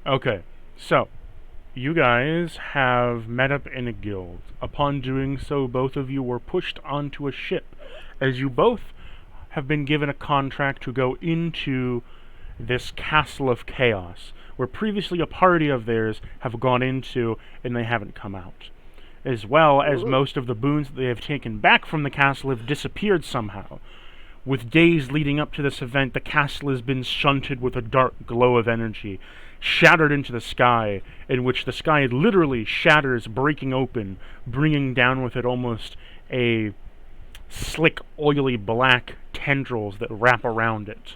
Okay, so you guys have met up in a guild. Upon doing so, both of you were pushed onto a ship, as you both have been given a contract to go into this castle of chaos, where previously a party of theirs have gone into and they haven't come out. As well as Ooh. most of the boons that they have taken back from the castle have disappeared somehow. With days leading up to this event, the castle has been shunted with a dark glow of energy, shattered into the sky, in which the sky literally shatters, breaking open, bringing down with it almost a slick, oily black tendrils that wrap around it.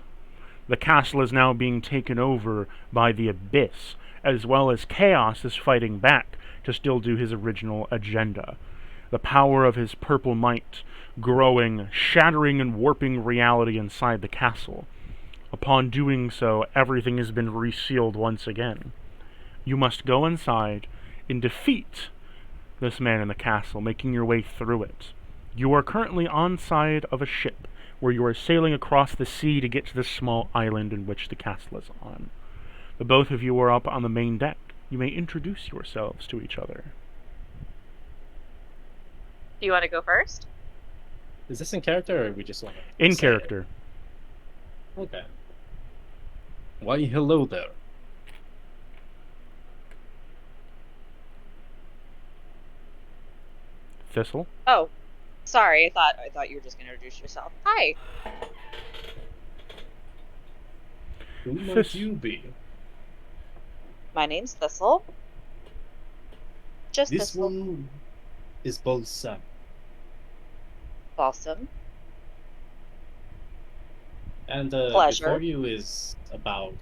The castle is now being taken over by the Abyss, as well as Chaos is fighting back to still do his original agenda. The power of his purple might growing, shattering and warping reality inside the castle. Upon doing so, everything has been resealed once again. You must go inside and defeat this man in the castle, making your way through it. You are currently on side of a ship, where you are sailing across the sea to get to this small island in which the castle is on. The both of you are up on the main deck. You may introduce yourselves to each other. Do you want to go first? Is this in character, or we just want to In say it? character. Okay. Why, hello there. Thistle. Oh, sorry. I thought you were just going to introduce yourself. Hi. Who might Fis- you be? My name's Thistle. Just This Thistle. one is Balsam. Balsam. And Pleasure. before you is about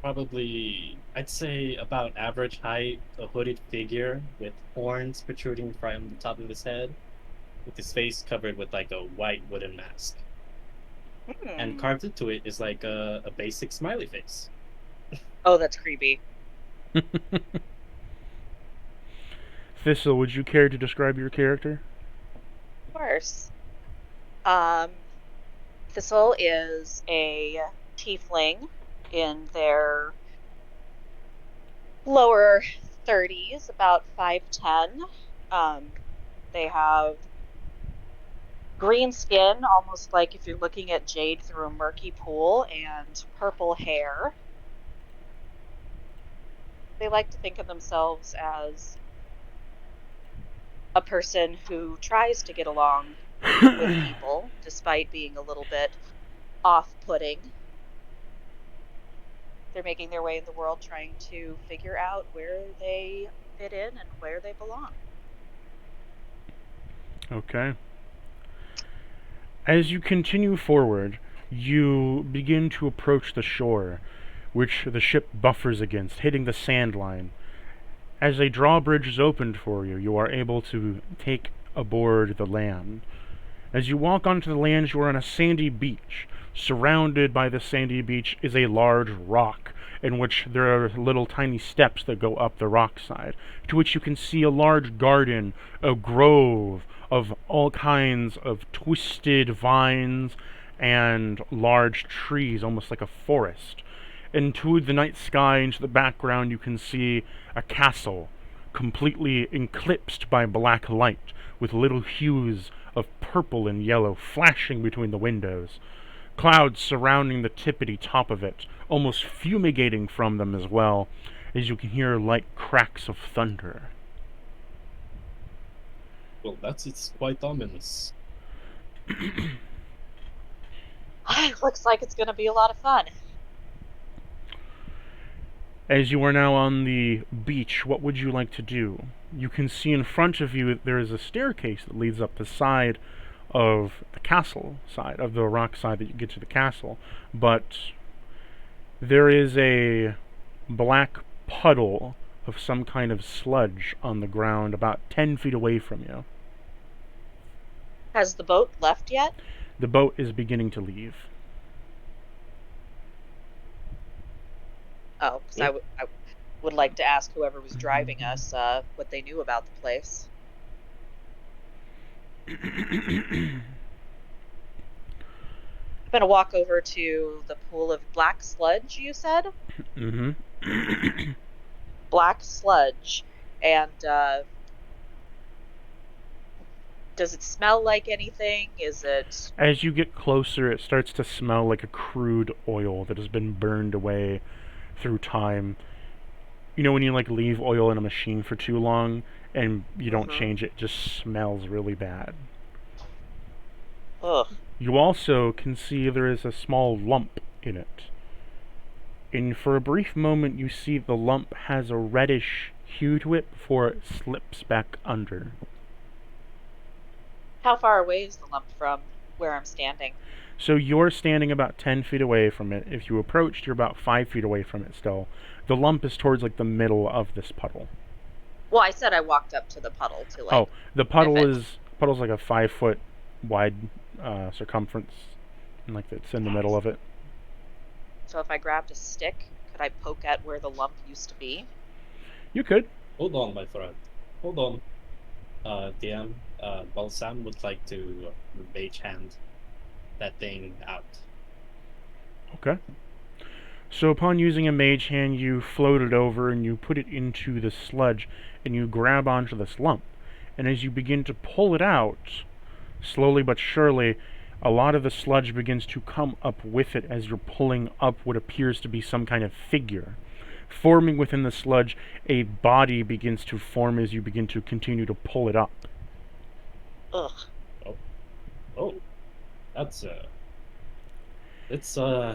probably, I'd say about average height, a hooded figure with horns protruding from the top of his head, with his face covered with like a white wooden mask. And Hmm. carved into it is like a basic smiley face. Oh, that's creepy. Thistle, would you care to describe your character? Of course. Um, Thistle is a tiefling in their lower 30s, about 5'10". They have green skin, almost like if you're looking at jade through a murky pool, and purple hair. They like to think of themselves as a person who tries to get along with people, despite being a little bit off-putting. They're making their way in the world trying to figure out where they fit in and where they belong. Okay. As you continue forward, you begin to approach the shore, which the ship buffers against, hitting the sand line. As a drawbridge is opened for you, you are able to take aboard the land. As you walk onto the land, you are on a sandy beach. Surrounded by the sandy beach is a large rock, in which there are little tiny steps that go up the rock side, to which you can see a large garden, a grove of all kinds of twisted vines and large trees, almost like a forest. Into the night sky, into the background, you can see a castle, completely eclipsed by black light, with little hues of purple and yellow flashing between the windows. Clouds surrounding the tippity top of it, almost fumigating from them as well, as you can hear light cracks of thunder. Well, it's quite ominous. Looks like it's going to be a lot of fun. As you are now on the beach, what would you like to do? You can see in front of you that there is a staircase that leads up the side of the castle side, of the rock side that you get to the castle, but there is a black puddle of some kind of sludge on the ground about 10 feet away from you. Has the boat left yet? The boat is beginning to leave. Oh, because I would like to ask whoever was driving us what they knew about the place. I'm going to walk over to the pool of black sludge, you said? Mm-hmm. black sludge, and does it smell like anything? Is it... As you get closer, it starts to smell like a crude oil that has been burned away through time. You know when you like leave oil in a machine for too long and you don't Mm-hmm. change it, it just smells really bad. Ugh. You also can see there is a small lump in it. And for a brief moment, you see the lump has a reddish hue to it before it slips back under. How far away is the lump from where I'm standing? So you're standing about 10 feet away from it. If you approached, you're about 5 feet away from it still. The lump is towards like the middle of this puddle. Well, I said I walked up to the puddle to Oh, like the sniff it. puddle's like a 5 foot wide circumference, and like it's in the middle of it. So if I grabbed a stick, could I poke at where the lump used to be? You could. Hold on, my friend. Hold on. DM, Balsam would like to mage hand that thing out. Okay. So upon using a mage hand, you float it over and you put it into the sludge, and you grab onto this lump. And as you begin to pull it out, slowly but surely, a lot of the sludge begins to come up with it as you're pulling up what appears to be some kind of figure. Forming within the sludge, a body begins to form as you begin to continue to pull it up. Ugh. Oh, that's let's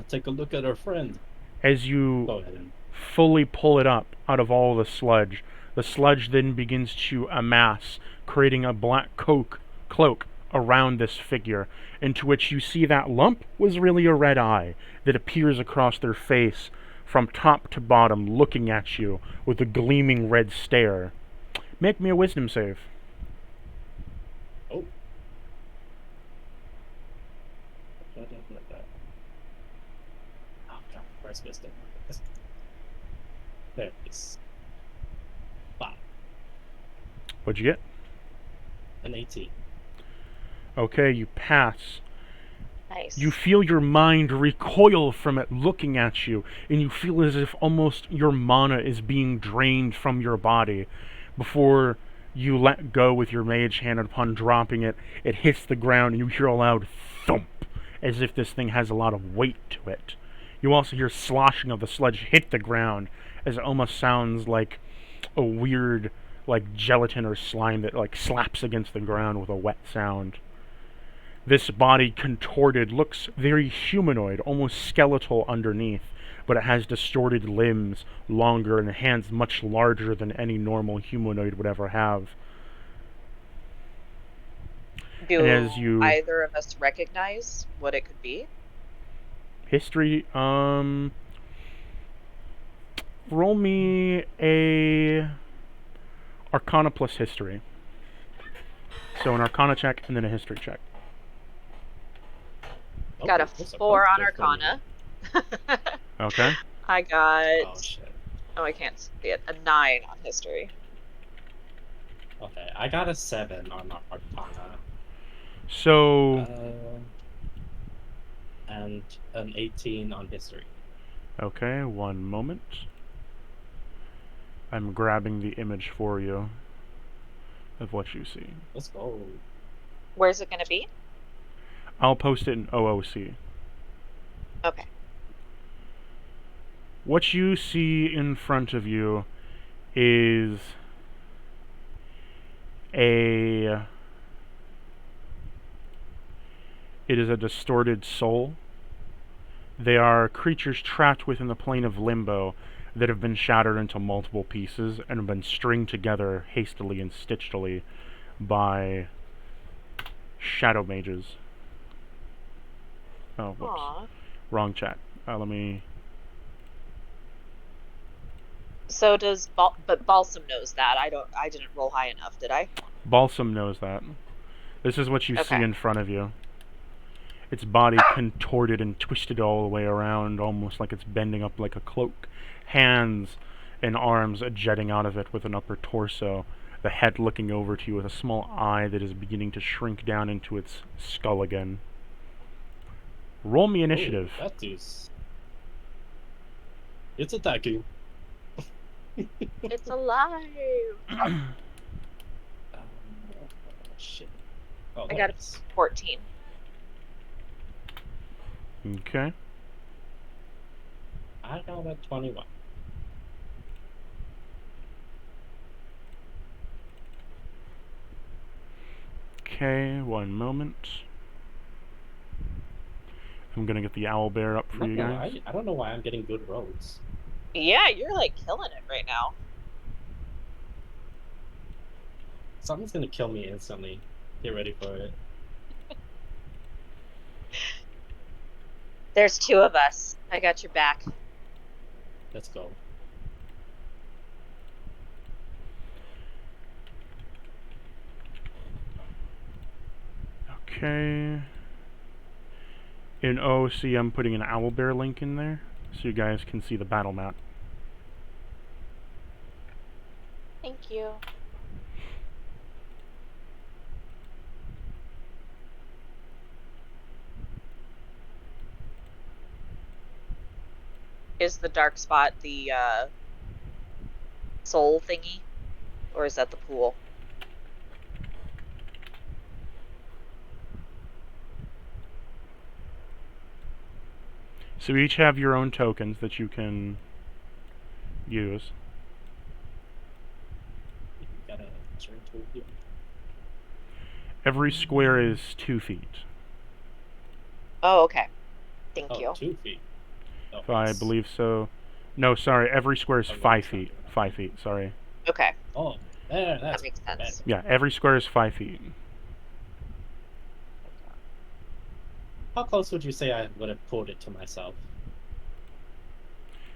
take a look at our friend. As you Go ahead and fully pull it up out of all the sludge then begins to amass, creating a black cloak around this figure, into which you see that lump was really a red eye that appears across their face from top to bottom, looking at you with a gleaming red stare. Make me a wisdom save. oh. Like that. Oh god, where's wisdom? There it is. 5. What'd you get? An 18. Okay, you pass. Nice. You feel your mind recoil from it looking at you, and you feel as if almost your mana is being drained from your body. Before you let go with your mage hand, and upon dropping it, it hits the ground, and you hear a loud thump, as if this thing has a lot of weight to it. You also hear sloshing of the sludge hit the ground, as it almost sounds like a weird, like gelatin or slime that like slaps against the ground with a wet sound. This body, contorted, looks very humanoid, almost skeletal underneath, but it has distorted limbs, longer, and hands much larger than any normal humanoid would ever have. And Do as you either of us recognize what it could be? history, roll me a Arcana plus history. So an Arcana check and then a history check. Got a Those are 4 both on good for you. Arcana. Okay. I got... Oh shit. Oh, I can't see it. A 9 on history. Okay, I got a 7 on Arcana. So And an 18 on history. okay, one moment. I'm grabbing the image for you of what you see. Let's go. Where's it going to be? I'll post it in OOC. Okay. What you see in front of you is a distorted soul. They are creatures trapped within the plane of limbo that have been shattered into multiple pieces and have been stringed together hastily and stitchedly by shadow mages. Oh, whoops. Aww. Wrong chat. Let me... So does but Balsam knows that. I didn't roll high enough, did I? Balsam knows that. This is what you see Okay. in front of you. Its body contorted and twisted all the way around, almost like it's bending up like a cloak. Hands and arms jutting out of it with an upper torso. The head looking over to you with a small eye that is beginning to shrink down into its skull again. Roll me initiative. Ooh, that is. It's attacking. It's alive. Oh, shit. Oh, I there got it a is. 14. Okay. I got a 21. Okay, one moment. I'm gonna get the owl bear up I'm for not you gonna guys. lie, I don't know why I'm getting good rolls. Yeah, you're like killing it right now. Something's gonna kill me instantly. Get ready for it. There's two of us. I got your back. Let's go. Okay. In OC, I'm putting an owl bear link in there so you guys can see the battle map. Thank you. Is the dark spot the soul thingy? Or is that the pool? So each have your own tokens that you can use. Got a turn tool here. Every square is 2 feet. Oh, okay. Thank Oh, you. 2 feet. Oh, If I it's- believe so. No, sorry, every square is Oh, yeah, 5 it's not feet. that. 5 feet, sorry. Okay. Oh, there, That that's makes bad. sense. Yeah, every square is 5 feet. How close would you say I would have pulled it to myself?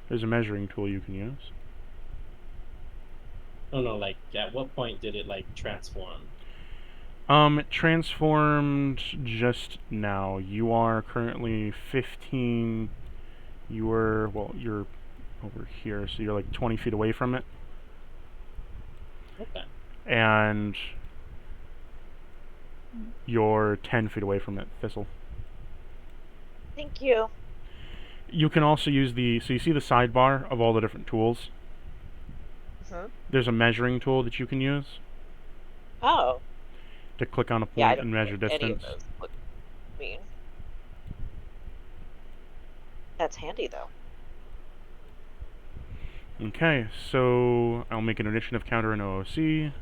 There's a measuring tool you can use. Oh no, like at what point did it like transform? It transformed just now. You are currently 15. You were, well, you're over here, so you're like 20 feet away from it. Okay. And you're 10 feet away from it, Thistle. Thank you. You can also use so you see the sidebar of all the different tools? Hmm. There's a measuring tool that you can use Oh, to click on a yeah, I point don't and know measure what any of distance. those would mean. That's handy, though. Okay, so I'll make an initiative counter in OOC.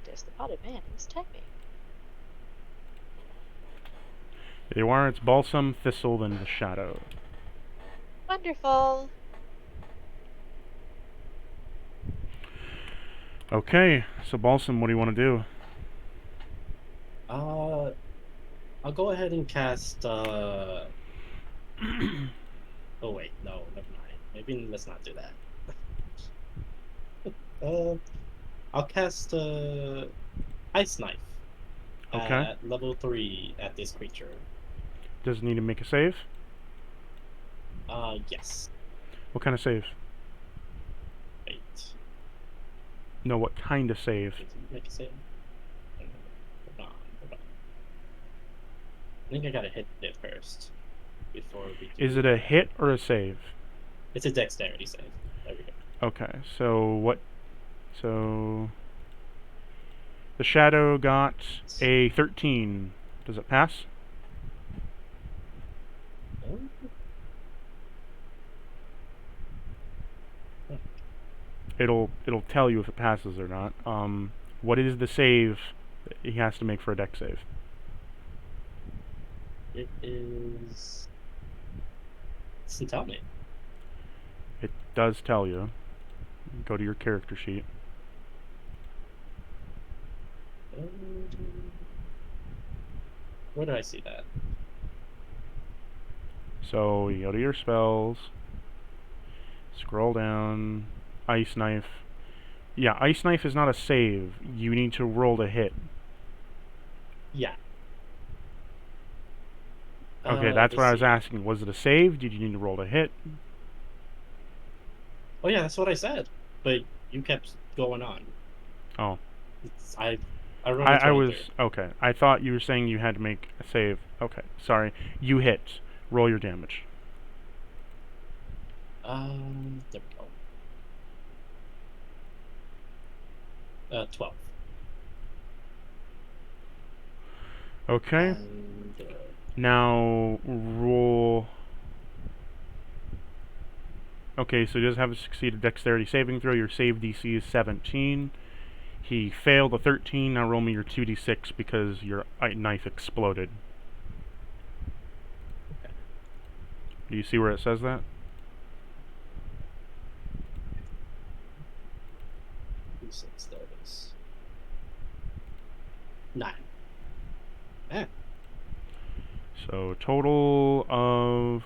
There's the potted man. He's typing. There you are, it's Balsam, Thistle, then the Shadow. Wonderful. Okay, so Balsam, what do you want to do? Uh, I'll go ahead and cast. Oh wait, no, never mind. Maybe let's not do that. Uh, I'll cast Ice Knife Okay. at level 3 at this creature. Does it need to make a save? Yes. What kind of save? Wait. No, what kind of save? Did you make a save? Hold on, hold on. I think I gotta hit it first before we do. Is it a hit or a save? It's a dexterity save. There we go. Okay, so what? So the Shadow got a 13. Does it pass? Oh. It'll tell you if it passes or not. What is the save that he has to make for a dex save? It is. It doesn't tell me. It does tell you. Go to your character sheet. Where did I see that? So you go to your spells, scroll down, Ice Knife. Yeah, Ice Knife is not a save. You need to roll to hit. Yeah. Okay, that's what I let's was see. asking. Was it a save? Did you need to roll to hit? Oh yeah, that's what I said. But You kept going on. Oh. It's, I rolled a I 23. was... Okay. I thought you were saying you had to make a save. Okay. Sorry. You hit. Roll your damage. There we go. 12. Okay. And, Now, roll... Okay, so he does have a succeeded dexterity saving throw. Your save DC is 17. He failed a 13. Now roll me your 2d6 because your knife exploded. Okay. Do you see where it says that? D6, there it is. 9. Eh. So total of...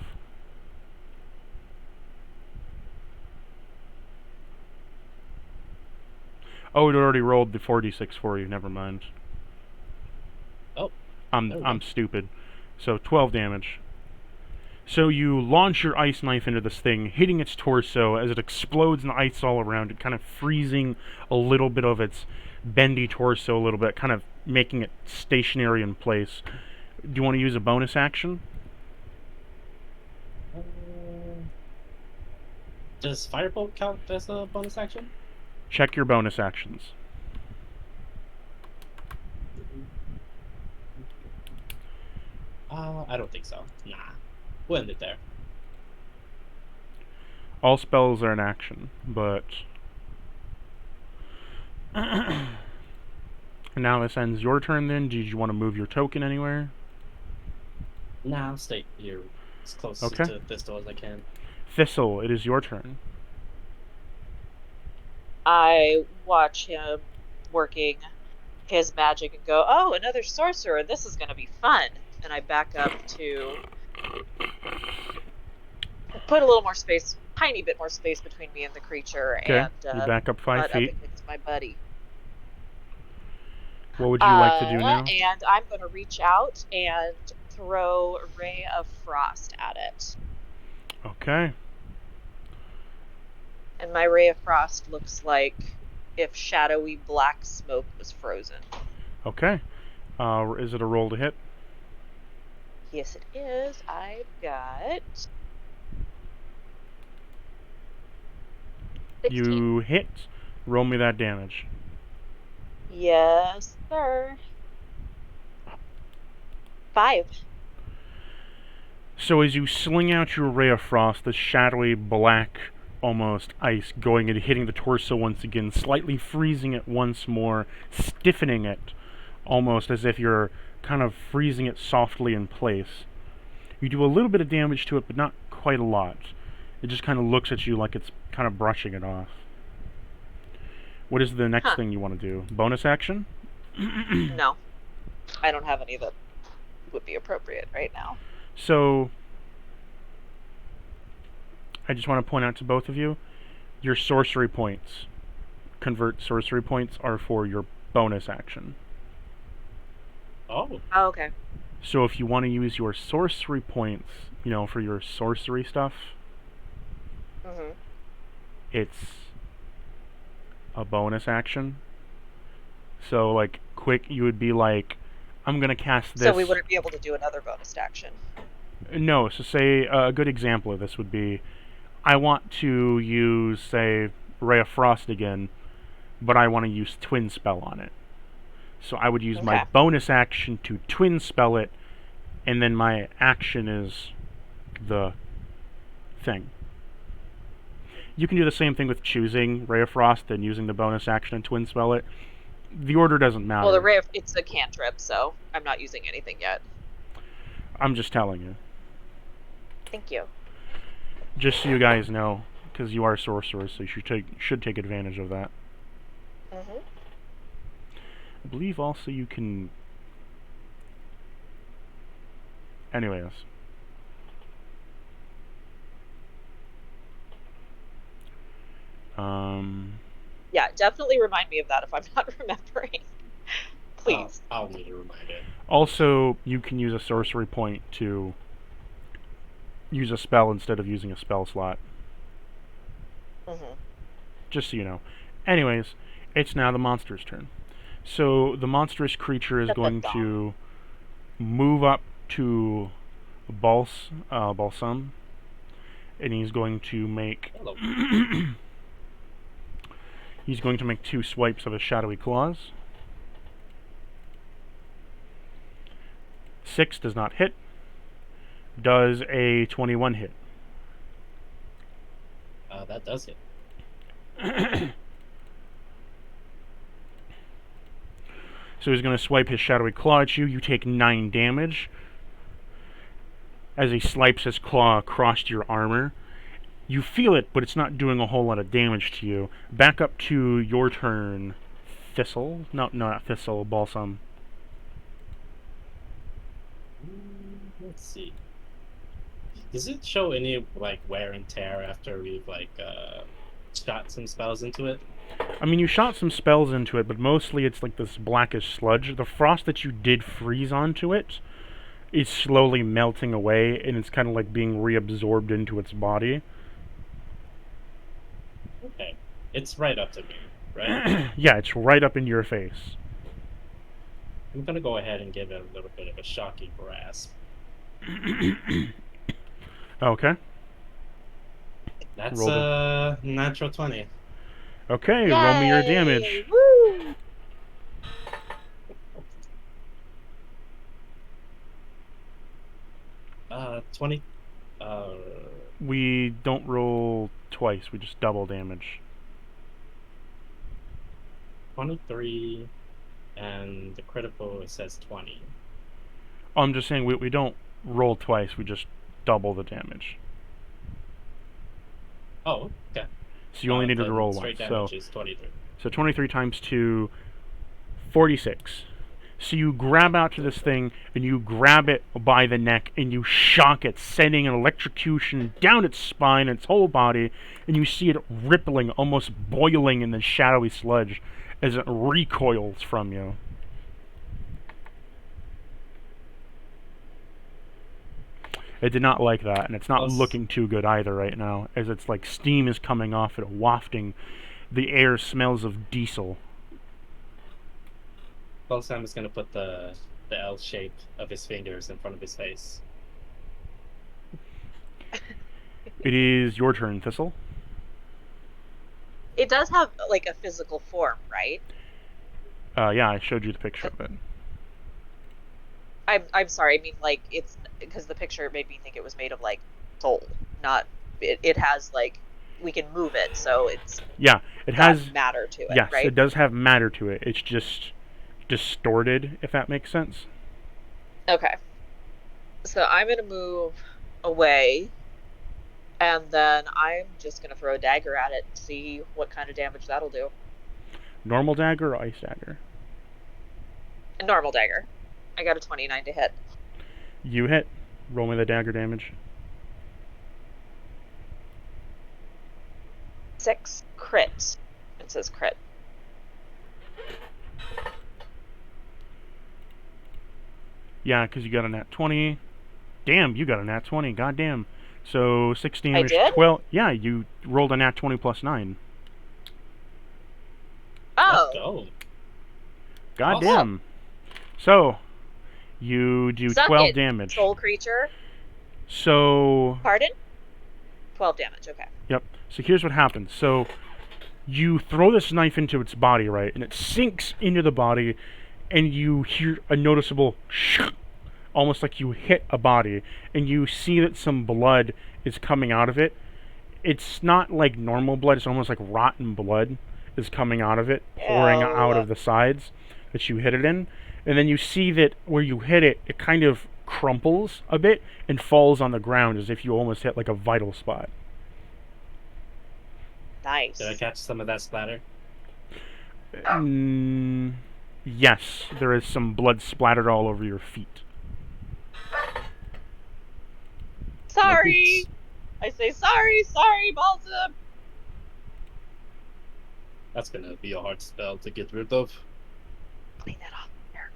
Oh, it already rolled the 4d6 for you. Never mind. Oh. I'm stupid. So 12 damage. So you launch your ice knife into this thing, hitting its torso as it explodes in the ice all around it, kind of freezing a little bit of its bendy torso a little bit, kind of making it stationary in place. Do you want to use a bonus action? Does Firebolt count as a bonus action? Check your bonus actions. I don't think so. Nah. We'll end it there. All spells are an action, but... Now this ends your turn then. Did you want to move your token anywhere? Nah, I'll stay here as close Okay. to this door as I can. Thistle, it is your turn. I watch him working his magic and go, oh, another sorcerer. This is going to be fun. And I back up to put a little more space, tiny bit more space between me and the creature, Okay, and you back up 5 butt up feet. against my buddy. What would you like to do now? And I'm going to reach out and throw a ray of frost at it. Okay. And my ray of frost looks like if shadowy black smoke was frozen. Okay. Is it a roll to hit? Yes, it is. I've got 16. You hit. Roll me that damage. Yes, sir. 5. So as you sling out your ray of frost, the shadowy black, almost ice going and hitting the torso once again, slightly freezing it once more, stiffening it, almost as if you're kind of freezing it softly in place. You do a little bit of damage to it, but not quite a lot. It just kind of looks at you like it's kind of brushing it off. What is the next thing you want to do? Bonus action? No. I don't have any that would be appropriate right now. So, I just want to point out to both of you, your sorcery points, convert sorcery points, are for your bonus action. Oh. Oh, okay. So if you want to use your sorcery points, you know, for your sorcery stuff, Mm-hmm. it's a bonus action. So, like, quick, you would be like, I'm going to cast this. So we wouldn't be able to do another bonus action. No, so say a good example of this would be, I want to use, say, Ray of Frost again, but I want to use Twin Spell on it. So I would use my bonus action to Twin Spell it, and then my action is the thing. You can do the same thing with choosing Ray of Frost and using the bonus action and Twin Spell it. The order doesn't matter. Well, the ray of, it's a cantrip, so I'm not using anything yet. I'm just telling you. Thank you. Just so you guys know, because you are sorcerers, so you should take advantage of that. Mm-hmm. I believe also you can... Anyways. Yeah, definitely remind me of that if I'm not remembering. Please. I'll need a reminder. Also, you can use a sorcery point to use a spell instead of using a spell slot. Mm-hmm. Just so you know. Anyways, it's now the monster's turn. So the monstrous creature is going to move up to Balsam, and he's going to make Hello. he's going to make 2 swipes of his shadowy claws. 6 does not hit. Does a 21 hit? That does hit. So he's going to swipe his shadowy claw at you. You take 9 damage as he swipes his claw across your armor. You feel it, but it's not doing a whole lot of damage to you. Back up to your turn, Thistle. No, not Thistle, Balsam. Let's see. Does it show any like wear and tear after we've like shot some spells into it? I mean, you shot some spells into it, but mostly it's like this blackish sludge. The frost that you did freeze onto it is slowly melting away, and it's kind of like being reabsorbed into its body. Okay. It's right up to me, right? Yeah, it's right up in your face. I'm gonna go ahead and give it a little bit of a shocking grasp. Okay. That's Roll natural 20. Okay, roll me your damage. Woo! 20. We don't roll twice, we just double damage. 23, and the critical it says 20. I'm just saying we don't roll twice, we just double the damage. Oh, okay. So you only needed to roll once. Straight damage is 23. So 23 times 2, 46. So you grab out to this thing, and you grab it by the neck, and you shock it, sending an electrocution down its spine, its whole body, and you see it rippling, almost boiling in the shadowy sludge as it recoils from you. It did not like that, and it's not looking too good either right now, as it's like steam is coming off it, wafting. The air smells of diesel. Well, Sam is gonna put the L shape of his fingers in front of his face. It is your turn, Thistle. It does have like a physical form, right? Yeah, I showed you the picture of it. I'm sorry. I mean, like, it's because the picture made me think it was made of like soul, not. It has like we can move it, so it's it has matter to it. Yes, right? it does have matter to it. It's just distorted, if that makes sense. Okay. So I'm gonna move away, and then I'm just gonna throw a dagger at it and see what kind of damage that'll do. Normal dagger or ice dagger? A normal dagger. I got a 29 to hit. You hit. Roll me the dagger damage. 6 crit. It says crit. Yeah, because you got a nat 20. Damn, you got a nat 20. Goddamn. So 6 damage. I did? 12. Yeah, you rolled a nat 20 plus 9. Oh. Let's go. Goddamn. Awesome. So you do Suck 12 it, damage. Soul creature. So Pardon? 12 damage. Okay. Yep. So here's what happens. So you throw this knife into its body, right? And it sinks into the body, and you hear a noticeable almost like you hit a body, and you see that some blood is coming out of it. It's not like normal blood, it's almost like rotten blood is coming out of it, pouring out of the sides that you hit it in. And then you see that where you hit it, it kind of crumples a bit and falls on the ground as if you almost hit like a vital spot. Nice. Did I catch some of that splatter? Yes, there is some blood splattered all over your feet. Sorry. I say sorry, Balsam. That's gonna be a hard spell to get rid of. Clean that off there.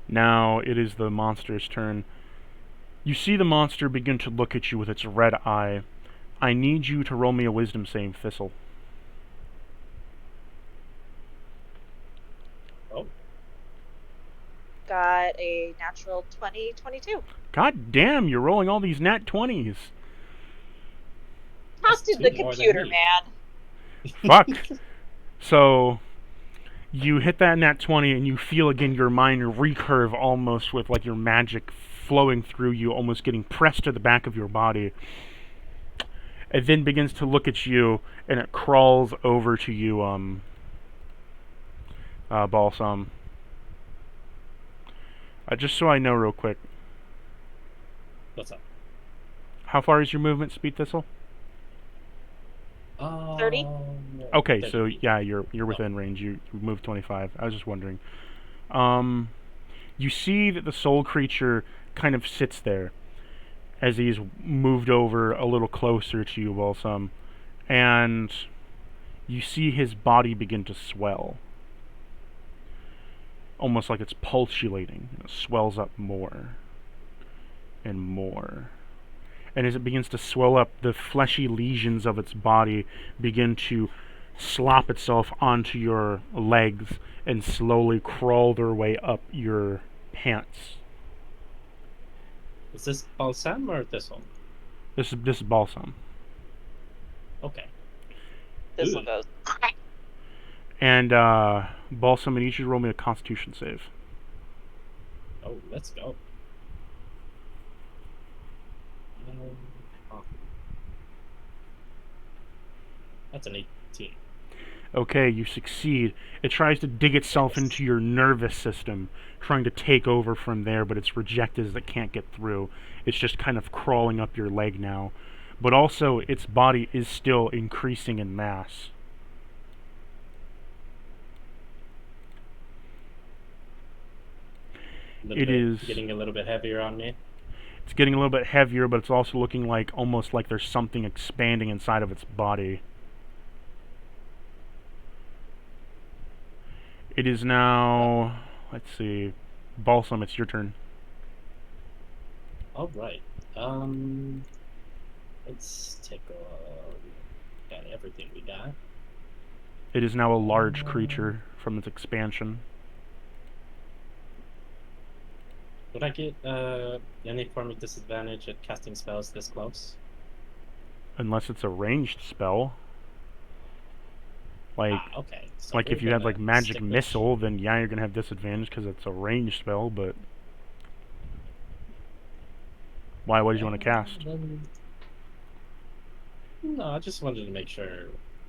Now it is the monster's turn. You see the monster begin to look at you with its red eye, I need you to roll me a wisdom save, Thistle. Oh, Got a natural 2022. God damn, you're rolling all these nat 20s. that's Talk to two the more than computer, me. man. Fuck. So, you hit that nat 20 and you feel again your mind recurve almost with like your magic flowing through you, almost getting pressed to the back of your body. It then begins to look at you and it crawls over to you, Balsam. Just so I know real quick, What's up? how far is your movement speed, Thistle? 30? Okay, 30 so feet. yeah, you're within range. You moved 25. I was just wondering. You see that the soul creature kind of sits there as he's moved over a little closer to you, Balsam, and you see his body begin to swell, almost like it's pulsulating. It swells up more and more. And as it begins to swell up, the fleshy lesions of its body begin to slop itself onto your legs and slowly crawl their way up your pants. Is this Balsam or Thistle? This is Balsam. Okay. Thistle Ooh. goes. And Balsam, I need you to roll me a Constitution save. Oh, let's go. Oh. That's an 18. Okay, you succeed. It tries to dig itself into your nervous system, trying to take over from there, but it's rejected as it can't get through. It's just kind of crawling up your leg now. But also, its body is still increasing in mass. It is getting a little bit heavier on me. It's getting a little bit heavier, but it's also looking like almost like there's something expanding inside of its body. It is now, let's see, Balsam, it's your turn. All right. Let's take a got everything we got. It is now a large creature from its expansion. Would I get any form of disadvantage at casting spells this close? Unless it's a ranged spell. Like, okay. So like we're if you had gonna like magic stick with- missile, then yeah, you're gonna have disadvantage because it's a ranged spell. But why? What did you want to cast? No, I just wanted to make sure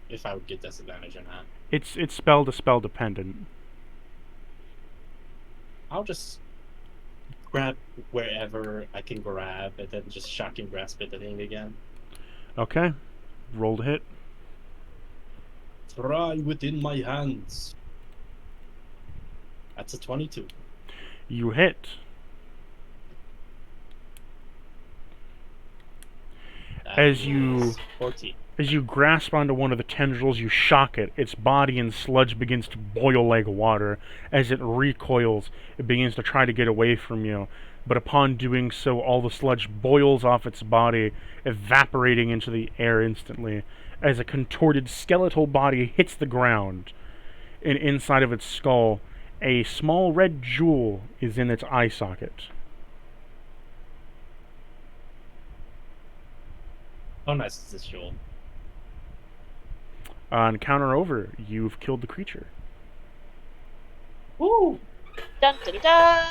if I would get disadvantage or not. It's spell to spell dependent. I'll just grab wherever I can grab and then just shocking grasp at the thing again. Okay, roll to hit. Try within my hands. That's a 22. You hit. As you 14. As you grasp onto one of the tendrils, you shock it. Its body and sludge begins to boil like water. As it recoils, it begins to try to get away from you. But upon doing so, all the sludge boils off its body, evaporating into the air instantly. As a contorted skeletal body hits the ground, and inside of its skull, a small red jewel is in its eye socket. How nice is this jewel? Encounter over. You've killed the creature. Woo! Dun da da da!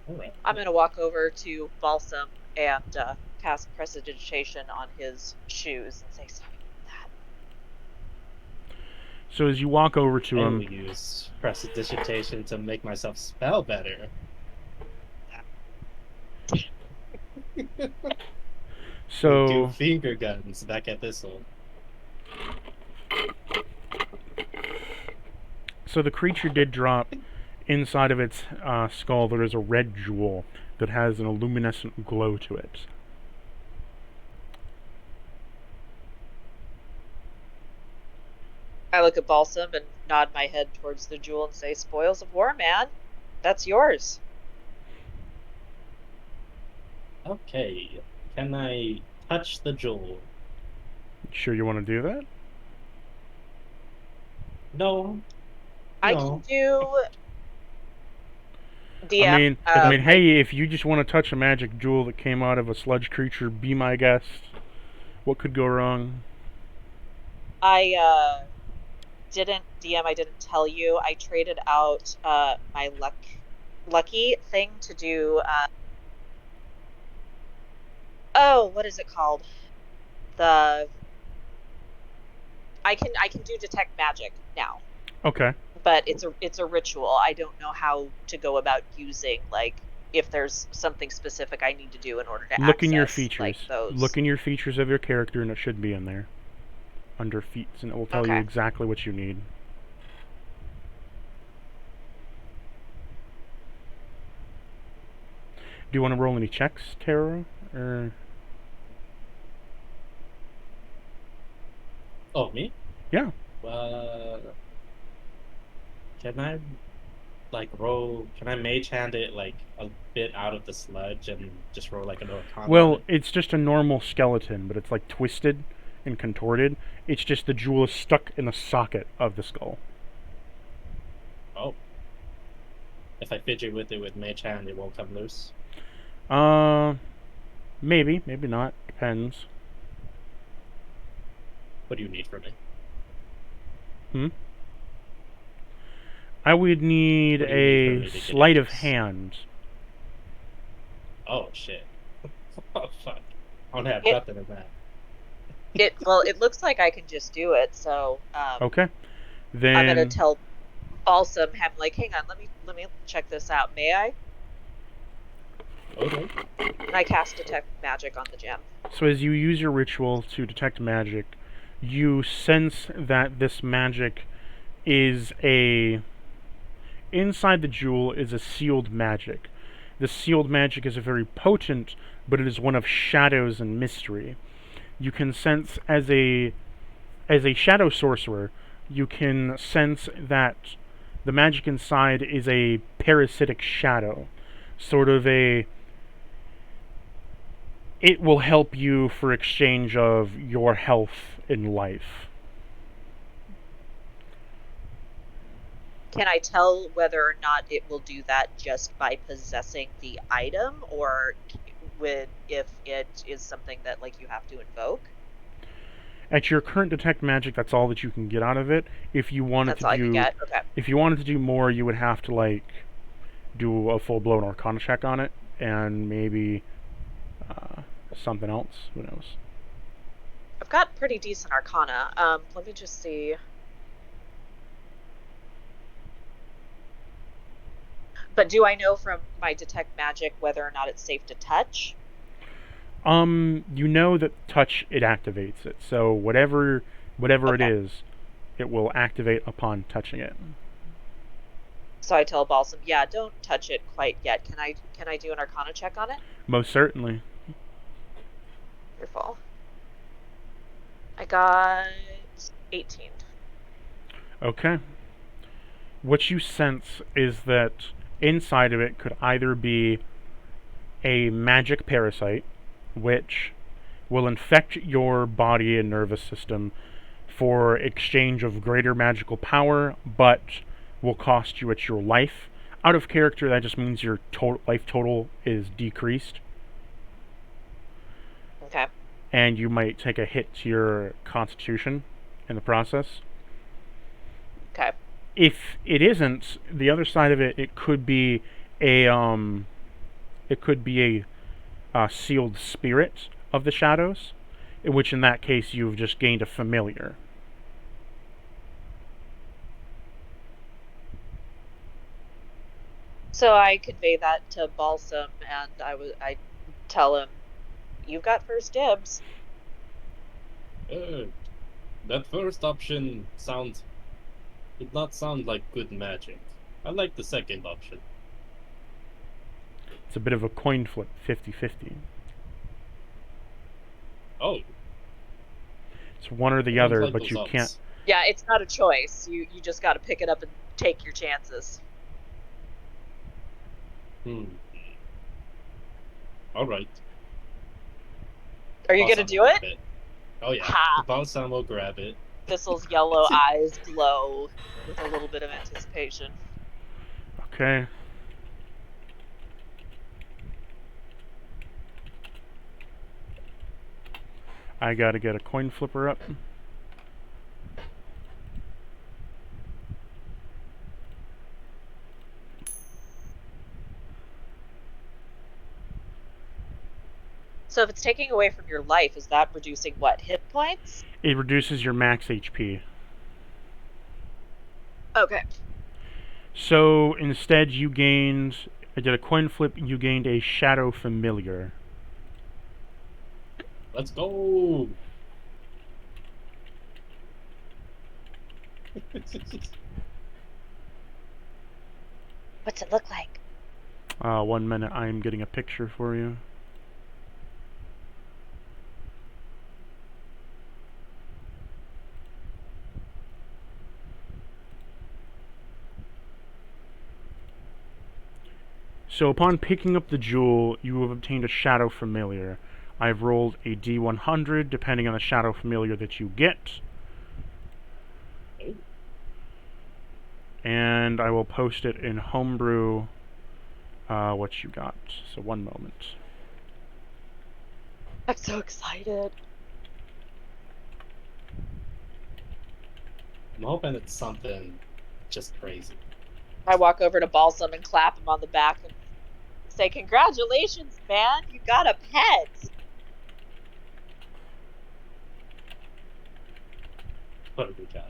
Alright. I'm gonna walk over to Balsam and cast Prestidigitation on his shoes and say sorry about that. So as you walk over to I him, will use Prestidigitation to make myself spell better. so Do finger guns back at Thistle. So the creature did drop. Inside of its skull there is a red jewel that has an luminescent glow to it. I look at Balsam and nod my head towards the jewel and say, "Spoils of war, man. That's yours." Okay. can I touch the jewel? Sure you want to do that? No, I can no. do I DM. mean, I mean, hey, if you just want to touch a magic jewel that came out of a sludge creature, be my guest. What could go wrong? I didn't DM. I didn't tell you. I traded out my lucky thing to do. Oh, what is it called? The I can do detect magic now, Okay. but it's a ritual. I don't know how to go about using, like, if there's something specific I need to do in order to Look in your access like features. Look those. in your features of your character, and it should be in there. Under feats, and it will tell you Okay. exactly what you need. Do you want to roll any checks, Tara? Or Oh, me? yeah. Uh, can I roll? Can I mage hand it like a bit out of the sludge and just roll like an arcana on Well, it? it's just a normal skeleton, but it's like twisted and contorted. It's just the jewel is stuck in the socket of the skull. Oh, if I fidget with it with mage hand, it won't come loose. Uh, maybe, maybe not. Depends. What do you need from me? Hmm. I would need What do you need from a me to get it sleight of loose? hand. Oh shit! Oh fuck! I don't have It nothing in that. it looks like I can just do it. So Okay. I'm gonna Then, tell Balsam, have like, hang on, let me check this out. May I? Okay. And I cast detect magic on the gem. so as you use your ritual to detect magic, you sense that this magic is a inside the jewel is a sealed magic. The sealed magic is a very potent, but it is one of shadows and mystery. You can sense as a shadow sorcerer, you can sense that the magic inside is a parasitic shadow, sort of a it will help you for exchange of your health in life. Can I tell whether or not it will do that just by possessing the item, or if it is something that like you have to invoke? At your current detect magic, that's all that you can get out of it. That's all I can get. Okay. If you wanted to do more, you would have to like do a full blown Arcana check on it, and maybe uh, something else. Who knows? I've got pretty decent arcana. Let me just see. But do I know from my detect magic whether or not it's safe to touch? You know that touch it activates it. So whatever it Okay. is, it will activate upon touching it. So I tell Balsam, yeah, don't touch it quite yet. Can I do an arcana check on it? Most certainly. Wonderful. I got 18. Okay. What you sense is that inside of it could either be a magic parasite, which will infect your body and nervous system for exchange of greater magical power, but will cost you at your life. Out of character, that just means your life total is decreased, Okay. and you might take a hit to your constitution in the process. Okay. If it isn't, the other side of it, it could be a it could be a sealed spirit of the shadows, in which in that case you've just gained a familiar. So I convey that to Balsam, and I tell him, you've got first dibs. Uh, that first option sounds did not sound like good magic. I like the second option. It's a bit of a coin flip, 50-50. Oh, It's one or I the don't other, like but those you can't. odds. Yeah, it's not a choice. You just got to pick it up and take your chances. Hmm. All right. Are you gonna Balsam will do it? grab it. Oh yeah, Ha! Balsam will grab it. Thistle's yellow eyes glow with a little bit of anticipation. Okay. I gotta get a coin flipper up. So if it's taking away from your life, is that reducing what? Hit points? It reduces your max HP. Okay. So instead, you gained. I did a coin flip. You gained a shadow familiar. Let's go. What's it look like? 1 minute. I'm getting a picture for you. So upon picking up the jewel, you have obtained a shadow familiar. I've rolled a D100, depending on the shadow familiar that you get. And I will post it in Homebrew, what you got. So 1 moment. I'm so excited. I'm hoping it's something just crazy. I walk over to Balsam and clap him on the back and say, "Congratulations, man! You got a pet!" What do we got?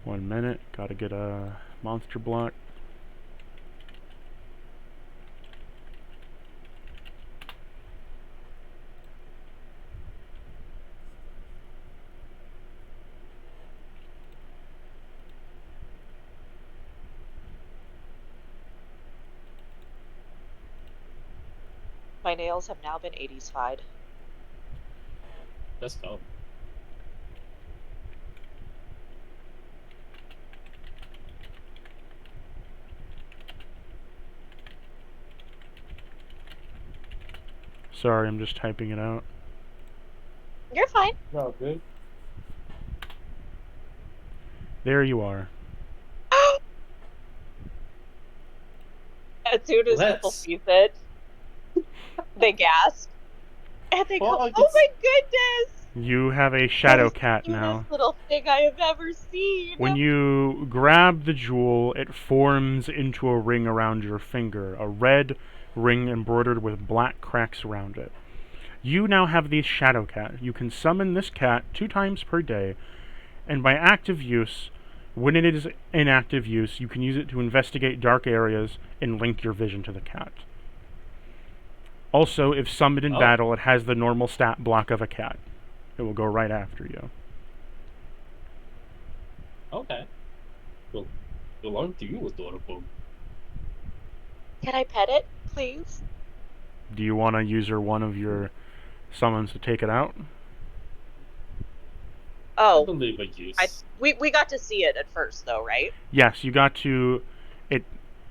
1 minute. Gotta get a monster block. My nails have now been 80s-fied. Let's go. Sorry, I'm just typing it out. You're fine. No, good. There you are. As soon as people Let's. sees it, they gasp. And they go, Fuck, "Oh my goodness! You have a That shadow is the cat now. cutest little thing I have ever seen!" When you grab the jewel, it forms into a ring around your finger, a red ring embroidered with black cracks around it. You now have the shadow cat. You can summon this cat 2 times per day, and by active use, when it is in active use, you can use it to investigate dark areas and link your vision to the cat. Also, if summoned in battle, it has the normal stat block of a cat. It will go right after you. Okay. Well, aren't you adorable? Can I pet it, please? Do you want to use one of your summons to take it out? I Oh, believe a use. we got to see it at first, though, right? Yes, you got to.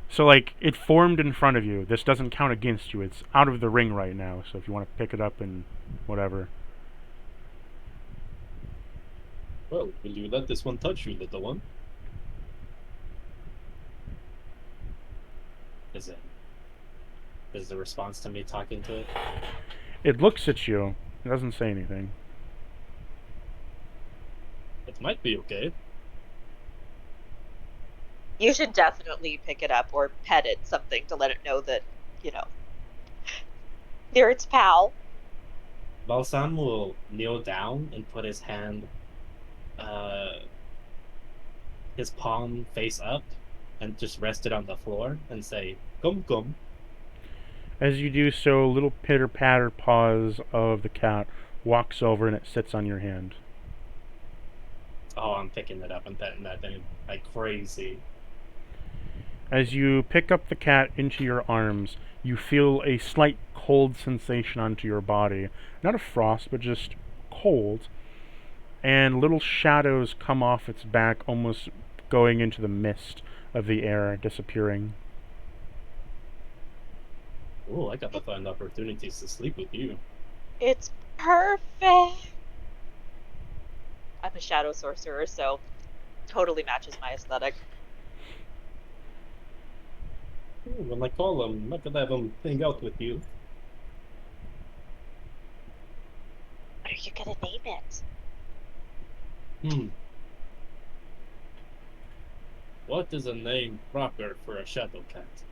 So, like, it formed in front of you. This doesn't count against you. It's out of the ring right now. So if you want to pick it up and whatever. Well, will you let this one touch you, little one? Is the response to me talking to it? It looks at you. It doesn't say anything. It might be okay. You should definitely pick it up or pet it, something to let it know that, you're its pal. Balsam will kneel down and put his palm face up, and just rest it on the floor and say, "Come, come." As you do so, little pitter-patter paws of the cat walks over and it sits on your hand. Oh, I'm picking it up and petting that thing like crazy. As you pick up the cat into your arms, you feel a slight cold sensation onto your body. Not a frost, but just cold. And little shadows come off its back, almost going into the mist of the air, disappearing. Oh, I got to find opportunities to sleep with you. It's perfect. I'm a shadow sorcerer, so totally matches my aesthetic. Ooh, when I call him, I could have him hang out with you. What are you gonna name it? Hmm. What is a name proper for a shadow cat?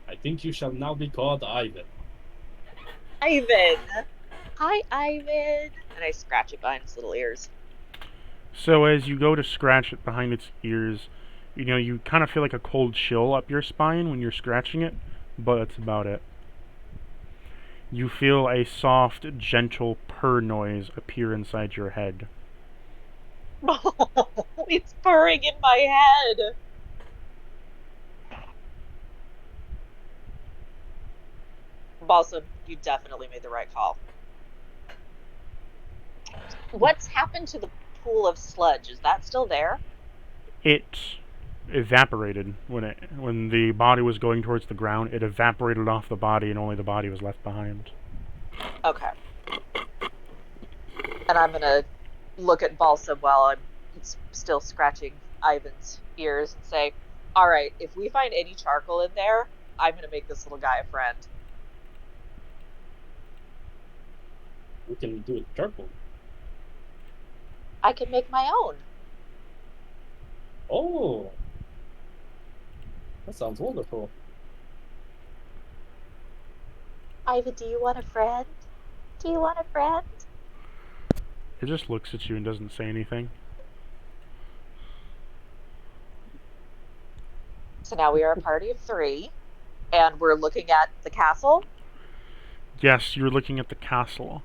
I think you shall now be called Ivan. Ivan. Hi, Ivan. And I scratch it behind its little ears. So as you go to scratch it behind its ears, you kind of feel like a cold chill up your spine when you're scratching it, but that's about it. You feel a soft, gentle purr noise appear inside your head. It's purring in my head. Balsam, you definitely made the right call. What's happened to the pool of sludge? Is that still there? It evaporated when the body was going towards the ground. It evaporated off the body, and only the body was left behind. Okay. And I'm gonna look at Balsam while I'm still scratching Ivan's ears and say, all right, if we find any charcoal in there, I'm gonna make this little guy a friend. We can do it charcoal. I can make my own. Oh, that sounds wonderful. Ivan, do you want a friend? Do you want a friend? It just looks at you and doesn't say anything. So now we are a party of three, and we're looking at the castle. Yes, you're looking at the castle.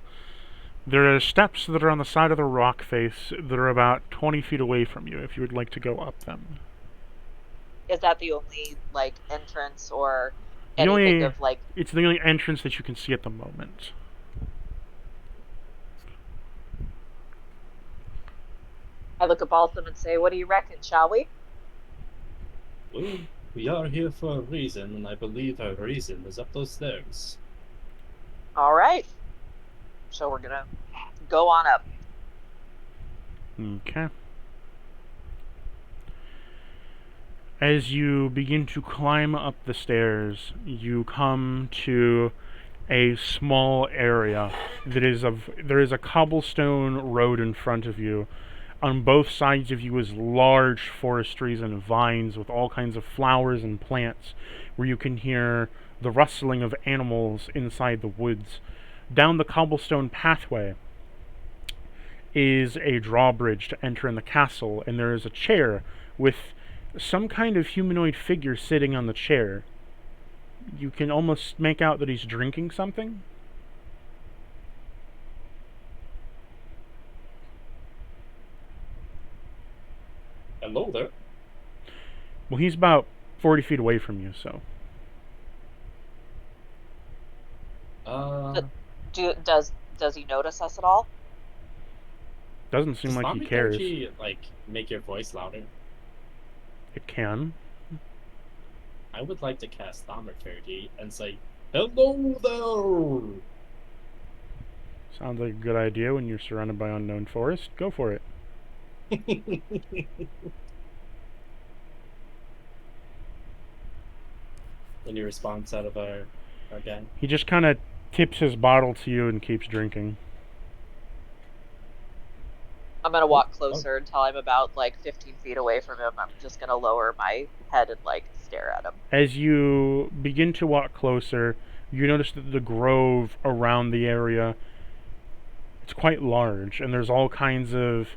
There are steps that are on the side of the rock face that are about 20 feet away from you if you would like to go up them. Is that the only like entrance or The anything only of like It's the only entrance that you can see at the moment. I look at Balsam and say, what do you reckon, shall we? Well, we are here for a reason, and I believe our reason is up those stairs. All right. So we're gonna go on up. Okay. As you begin to climb up the stairs, you come to a small area there is a cobblestone road in front of you. On both sides of you is large forest trees and vines with all kinds of flowers and plants, where you can hear the rustling of animals inside the woods. Down the cobblestone pathway is a drawbridge to enter in the castle, and there is a chair with some kind of humanoid figure sitting on the chair. You can almost make out that he's drinking something. Hello there. Well, he's about 40 feet away from you, so. Uh, Does he notice us at all? Doesn't seem does like he cares. thaumaturgy like make your voice louder? It can. I would like to cast thaumaturgy and say, "Hello there." Sounds like a good idea when you're surrounded by unknown forest. Go for it. Any response out of our gang? He just kind of tips his bottle to you and keeps drinking. I'm gonna walk closer until I'm about like 15 feet away from him. I'm just gonna lower my head and like stare at him. As you begin to walk closer, you notice that the grove around the area, it's quite large, and there's all kinds of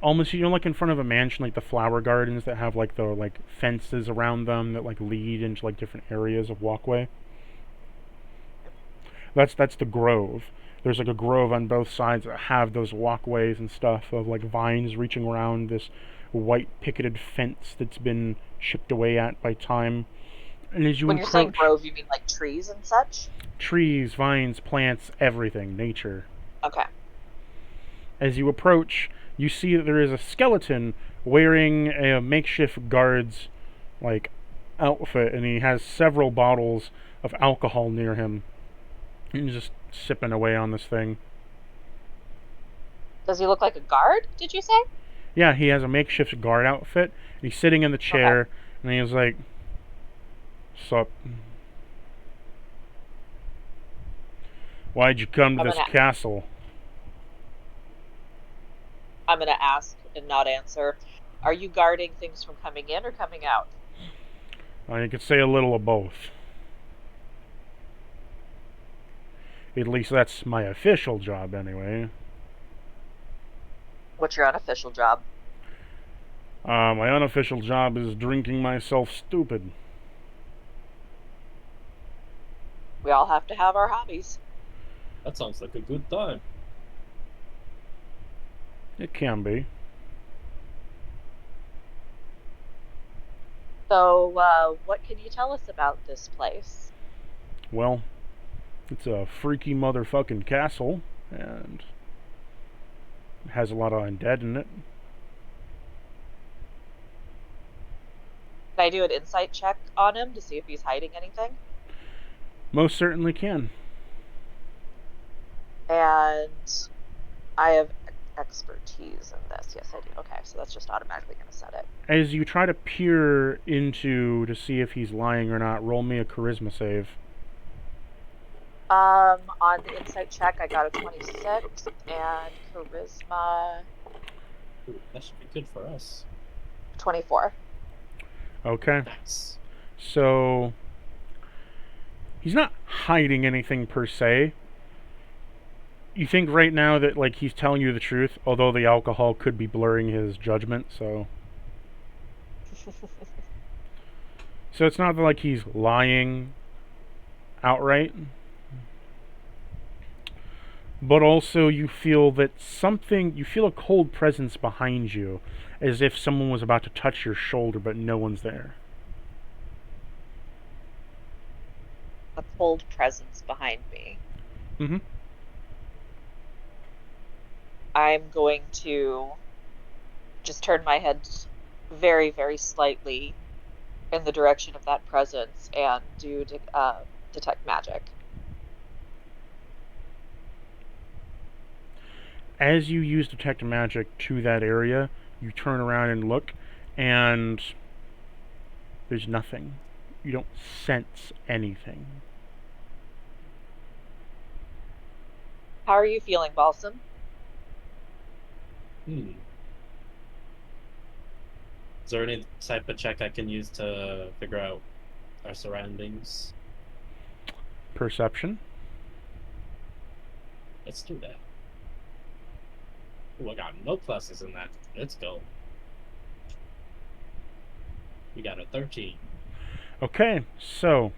almost, like in front of a mansion, like the flower gardens that have like the like fences around them that like lead into like different areas of walkway. That's the grove. There's like a grove on both sides that have those walkways and stuff of like vines reaching around this white picketed fence that's been chipped away at by time. And as you When you're saying approach, grove, you mean like trees and such? trees, vines, plants, everything, nature. Okay. As you approach, you see that there is a skeleton wearing a makeshift guard's like outfit, and he has several bottles of alcohol near him. And he's just sipping away on this thing. Does he look like a guard, did you say? Yeah, he has a makeshift guard outfit. And he's sitting in the Okay. chair, and he's like, "Sup? Why'd you come to I'm this gonna castle?" I'm gonna ask and not answer. Are you guarding things from coming in or coming out? You could say a little of both. At least that's my official job, anyway. What's your unofficial job? My unofficial job is drinking myself stupid. We all have to have our hobbies. That sounds like a good time. It can be. So, what can you tell us about this place? Well, it's a freaky motherfucking castle, and it has a lot of undead in it. Can I do an insight check on him to see if he's hiding anything? Most certainly can. And I have expertise in this. Yes, I do. Okay, so that's just automatically going to set it. As you try to peer into to see if he's lying or not, roll me a charisma save. On the insight check, I got a 26, and charisma Ooh, that should be good for us. 24. Okay. Nice. So he's not hiding anything per se. You think right now that like he's telling you the truth, although the alcohol could be blurring his judgment, so it's not like he's lying outright. But also you feel that you feel a cold presence behind you, as if someone was about to touch your shoulder, but no one's there. A cold presence behind me. Mm-hmm. I'm going to just turn my head very, very slightly in the direction of that presence and do detect magic. As you use detect magic to that area, you turn around and look, and there's nothing. You don't sense anything. How are you feeling, Balsam? Is there any type of check I can use to figure out our surroundings? Perception. Let's do that. Ooh, I got no pluses in that. Let's go. We got a 13. Okay, so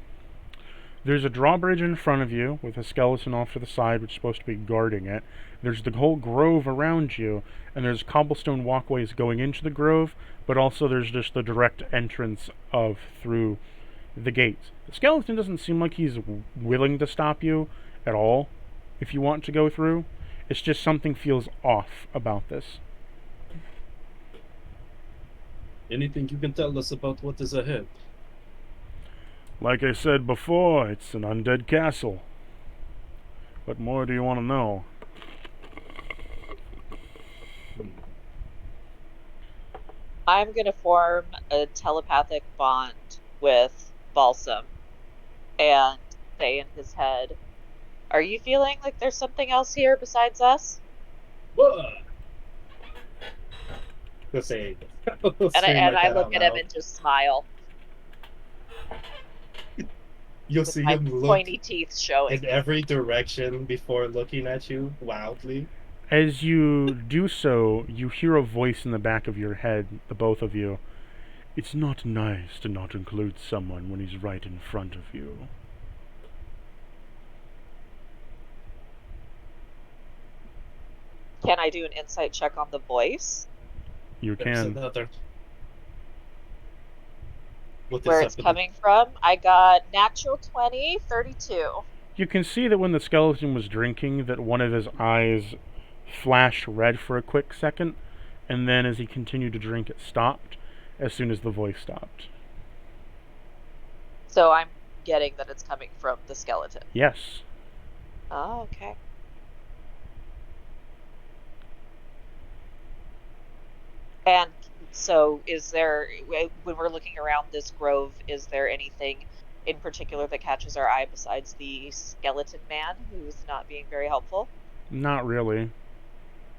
there's a drawbridge in front of you with a skeleton off to the side, which is supposed to be guarding it. There's the whole grove around you, and there's cobblestone walkways going into the grove, but also there's just the direct entrance of through the gates. The skeleton doesn't seem like he's willing to stop you at all if you want to go through. It's just something feels off about this. Anything you can tell us about what is ahead? Like I said before, it's an undead castle. What more do you want to know? I'm going to form a telepathic bond with Balsam and say in his head, "Are you feeling like there's something else here besides us?" Whoa! Let's say, And I look at him and just smile You'll with see my him look pointy teeth showing. in every direction before looking at you wildly. As you do so, you hear a voice in the back of your head, the both of you. It's not nice to not include someone when he's right in front of you. Can I do an insight check on the voice? You There's can. another. What Where is it's happening? coming from? I got natural 20, 32. You can see that when the skeleton was drinking, that one of his eyes flashed red for a quick second, and then as he continued to drink, it stopped as soon as the voice stopped. So I'm getting that it's coming from the skeleton. Yes. Oh, okay. And so is there, when we're looking around this grove, is there anything in particular that catches our eye besides the skeleton man who's not being very helpful? Not really.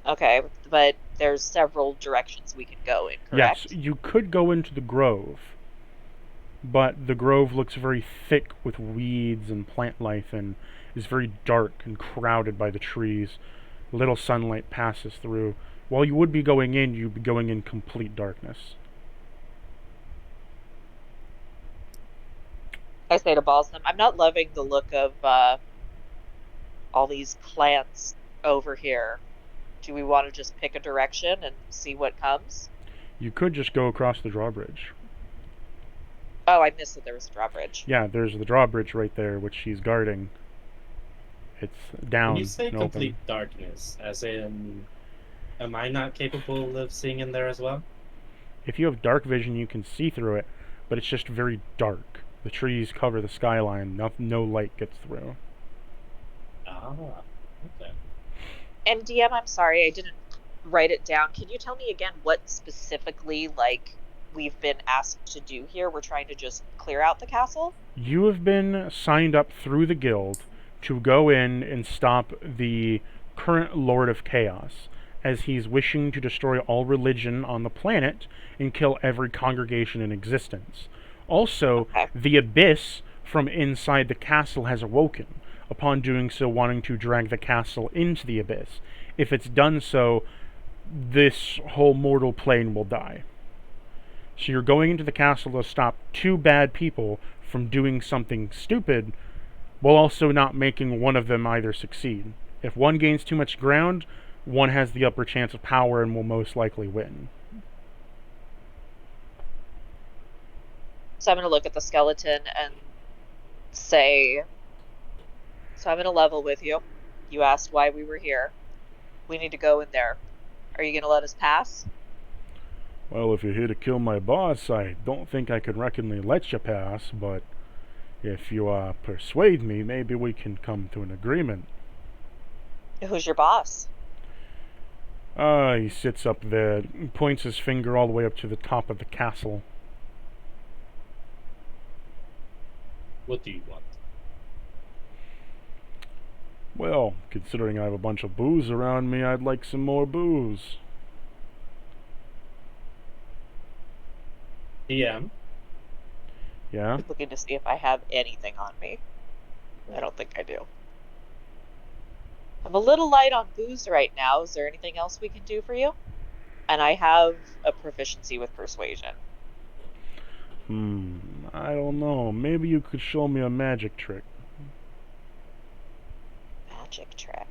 Okay, but there's several directions we can go in, Yes, correct? you could go into the grove, but the grove looks very thick with weeds and plant life and is very dark and crowded by the trees. Little sunlight passes through. While you would be going in, you'd be going in complete darkness. I say to Balsam, I'm not loving the look of all these plants over here. Do we want to just pick a direction and see what comes? You could just go across the drawbridge. Oh, I missed that there was a drawbridge. Yeah, there's the drawbridge right there, which she's guarding. It's When you down say and open. complete darkness, as in, am I not capable of seeing in there as well? If you have dark vision, you can see through it, but it's just very dark. The trees cover the skyline. No light gets through. Ah, okay. And DM, I'm sorry, I didn't write it down. Can you tell me again what specifically, like, we've been asked to do here? We're trying to just clear out the castle? You have been signed up through the guild to go in and stop the current Lord of Chaos, as he's wishing to destroy all religion on the planet and kill every congregation in existence. Also, Okay. the Abyss from inside the castle has awoken, upon doing so wanting to drag the castle into the Abyss. If it's done so, this whole mortal plane will die. So you're going into the castle to stop two bad people from doing something stupid, while also not making one of them either succeed. If one gains too much ground, one has the upper chance of power and will most likely win. So I'm going to look at the skeleton and say, so I'm going to level with you. You asked why we were here. We need to go in there. Are you going to let us pass? Well, if you're here to kill my boss, I don't think I could reckonly let you pass, but if you persuade me, maybe we can come to an agreement. Who's your boss? He sits up there, points his finger all the way up to the top of the castle. What do you want? Well, considering I have a bunch of booze around me, I'd like some more booze. DM? Yeah? Looking to see if I have anything on me. I don't think I do. I'm a little light on booze right now. Is there anything else we can do for you? And I have a proficiency with persuasion. I don't know. Maybe you could show me a magic trick. Magic trick.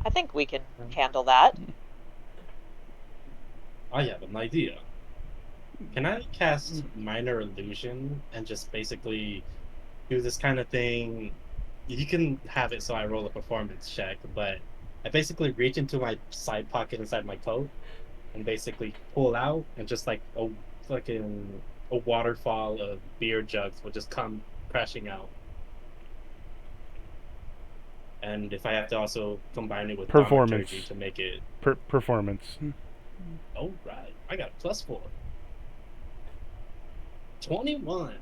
I think we can handle that. I have an idea. Can I cast Minor Illusion and just basically do this kind of thing? You can have it so I roll a performance check, but I basically reach into my side pocket inside my coat and basically pull out, and just like a waterfall of beer jugs will just come crashing out. And if I have to also combine it with Performance. thaumaturgy to make it, Performance. oh right, I got a +4. 21.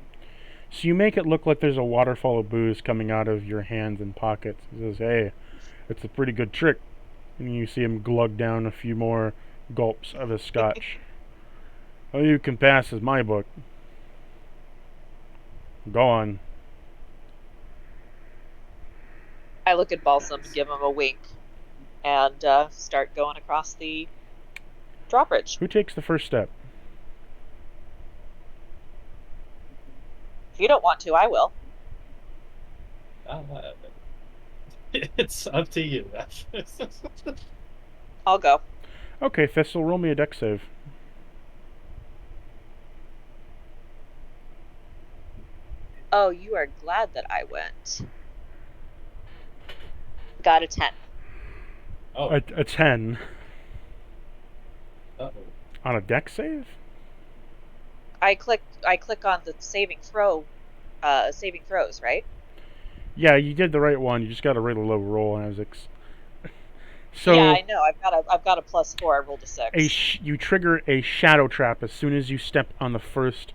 So you make it look like there's a waterfall of booze coming out of your hands and pockets. He says, hey, it's a pretty good trick. And you see him glug down a few more gulps of his scotch. Oh, you can pass as my book. Go on. I look at Balsam, give him a wink, and start going across the drawbridge. Who takes the first step? If you don't want to, I will. It's up to you. I'll go. Okay, Thistle, roll me a dex save. Oh, you are glad that I went. Got a 10. Oh, A 10 uh-oh. on a dex save? I click on the saving throws, right? Yeah, you did the right one. You just got a really low roll, and I was Yeah, so I know. I've got a +4. I rolled a 6. you trigger a shadow trap as soon as you step on the first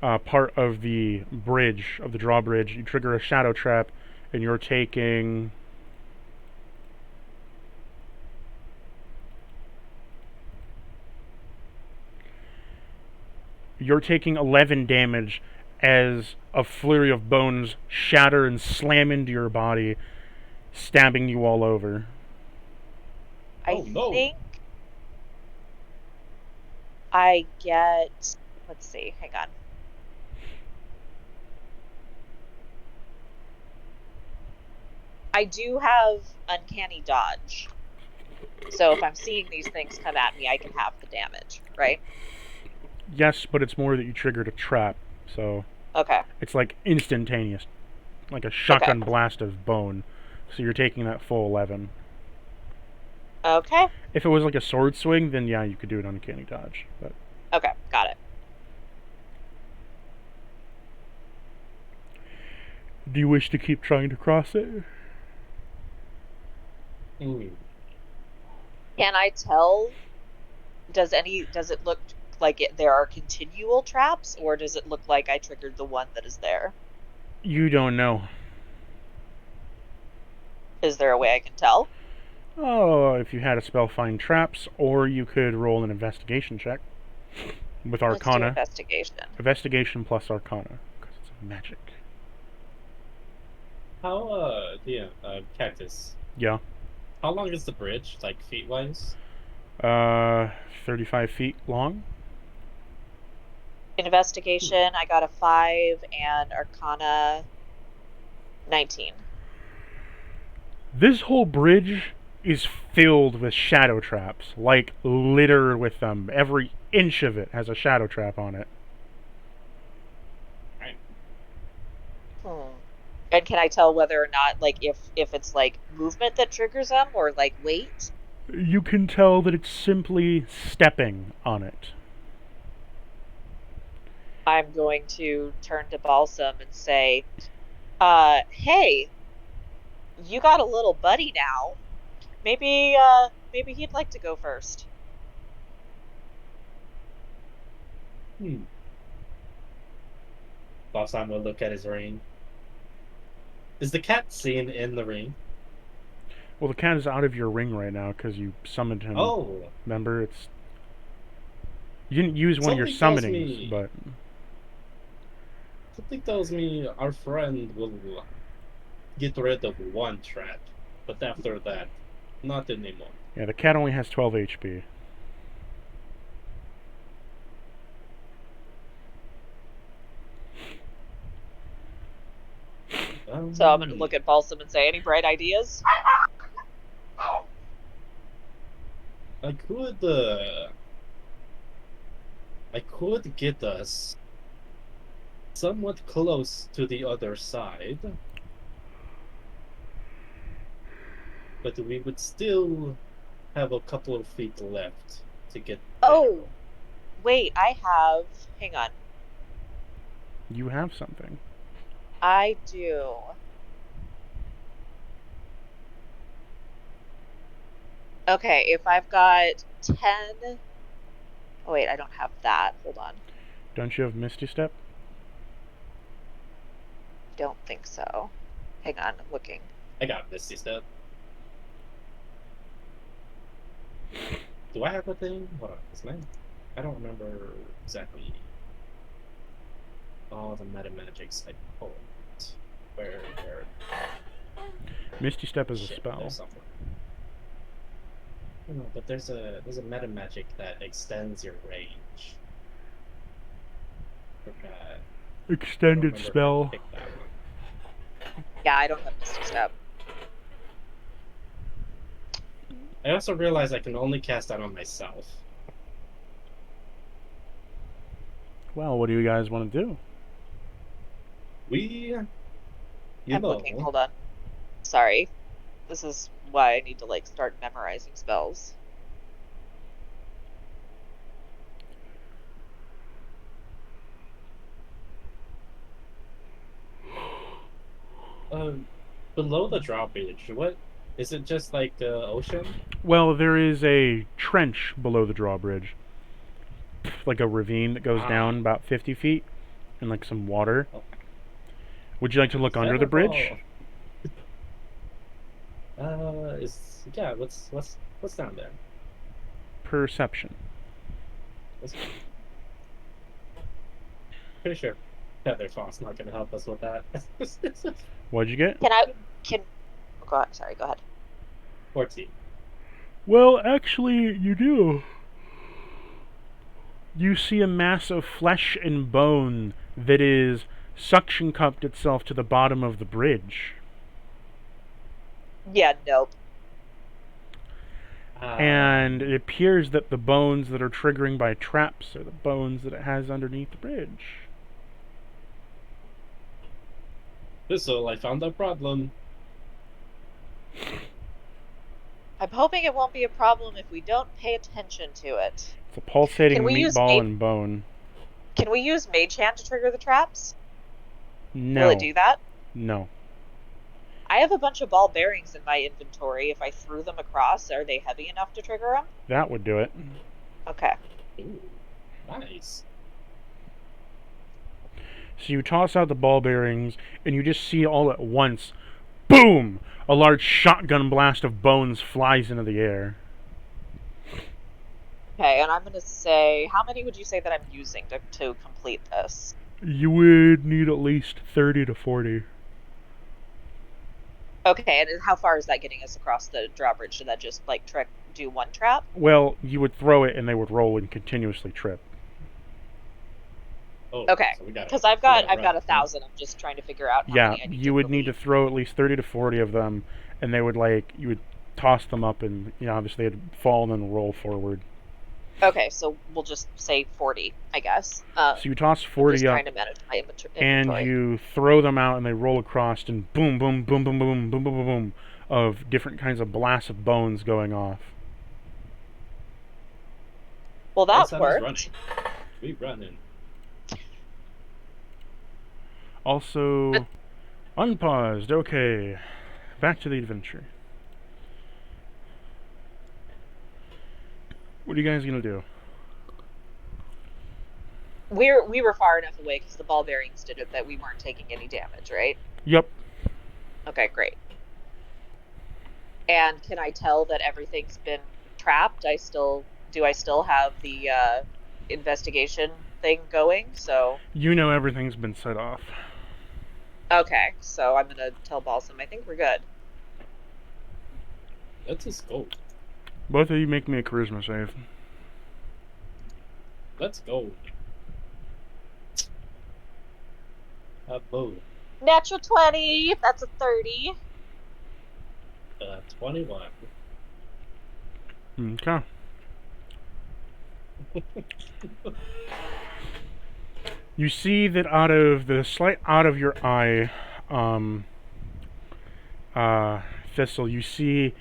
part of the bridge, of the drawbridge. You trigger a shadow trap, and you're taking... You're taking 11 damage as a flurry of bones shatter and slam into your body, stabbing you all over. I Oh no. think I get. Let's see. Hang on. I do have uncanny dodge. So if I'm seeing these things come at me, I can have the damage, right? Yes, but it's more that you triggered a trap, so Okay. it's like instantaneous, like a Okay. shotgun blast of bone. So you're taking that full 11. Okay. If it was like a sword swing, then yeah, you could do it on uncanny dodge. But Okay. Got it. do you wish to keep trying to cross it? Mm. Can I tell? Does it look like there are continual traps, or does it look like I triggered the one that is there? You don't know. Is there a way I can tell? Oh, if you had a spell find traps, or you could roll an investigation check with Let's do Arcana. investigation. Investigation plus Arcana, because it's magic. How the cactus? Yeah. How long is the bridge, like feet wise? 35 feet long. Investigation, I got a 5, and Arcana 19. This whole bridge is filled with shadow traps, like littered with them. Every inch of it has a shadow trap on it. Right. And can I tell whether or not, like, if it's like movement that triggers them or like weight? You can tell that it's simply stepping on it. I'm going to turn to Balsam and say, hey, you got a little buddy now. Maybe he'd like to go first. Boss Sam will look at his ring. Is the cat seen in the ring? Well, the cat is out of your ring right now because you summoned him. Oh, Remember, it's... You didn't use one of your something tells summonings, me. but... Something tells me our friend will get rid of one trap, but after that, not anymore. Yeah, the cat only has 12 HP. So I'm going to look at Balsam and say, any bright ideas? I could get us somewhat close to the other side, but we would still have a couple of feet left to get there. Oh, wait, hang on. You have something. I do. Okay, if I've got 10. Oh, wait, I don't have that. Hold on. Don't you have Misty Step? Don't think so. Hang on, I'm looking. I got Misty Step. Do I have a thing? Hold on, is mine? I don't remember exactly all the meta magics I pulled. Where Misty Step is a shit, spell. there's somewhere. No, but there's a meta magic that extends your range. Forgot. Extended spell. Yeah, I don't have Misty Step. I also realize I can only cast that on myself. Well, what do you guys want to do? We, you I'm looking. know, Hold on. Sorry. This is why I need to like start memorizing spells. uh, below the drawbridge, what is it? Just like the ocean? Well, there is a trench below the drawbridge, like a ravine that goes Ah, down about 50 feet, and like some water. oh, Would you like to look is that under the a bridge? ball? Is yeah. What's down there? Perception. Let's go. Pretty sure Featherfall's not gonna help us with that. What'd you get? Can I can go sorry, go ahead. 14. Well, actually, you do. You see a mass of flesh and bone that is suction cupped itself to the bottom of the bridge. Yeah, nope. And it appears that the bones that are triggering by traps are the bones that it has underneath the bridge. So I found the problem. I'm hoping it won't be a problem if we don't pay attention to it. It's a Can pulsating we use meatball and bone. Mage Hand to trigger the traps? Will it No. do that? No. I have a bunch of ball bearings in my inventory. If I threw them across, are they heavy enough to trigger them? That would do it. Okay. Ooh, nice. So you toss out the ball bearings, and you just see all at once, boom! A large shotgun blast of bones flies into the air. Okay, and I'm gonna say, how many would you say that I'm using to complete this? You would need at least 30 to 40. Okay, and how far is that getting us across the drawbridge? Should that just like do one trap? Well, you would throw it and they would roll and continuously trip. Oh, Okay, so we gotta because we gotta I've got run, huh? 1,000. I'm just trying to figure out how Yeah, many I need to you would need to delete. throw at least 30 to 40 of them, and they would you would toss them up, and obviously they'd fall and then roll forward. Okay, so we'll just say 40, I guess. So you toss I'm just 40 up, trying to manage my and inventory. you throw them out, and they roll across, and boom, boom, boom, boom, boom, boom, boom, boom, boom, of different kinds of blasts of bones going off. Well, that Outside is worked. running. We running. Also, unpaused. Okay, back to the adventure. What are you guys gonna do? We were far enough away because the ball bearings did it that we weren't taking any damage, right? Yep. Okay, great. And can I tell that everything's been trapped? I still have the investigation thing going? So You know everything's been set off. okay, so I'm gonna tell Balsam I think we're good. Let's just go. Both of you make me a charisma save. Let's go. Boom. Natural 20, that's a 30. 21. Okay. You see that out of the slight out of your eye, Thistle, you see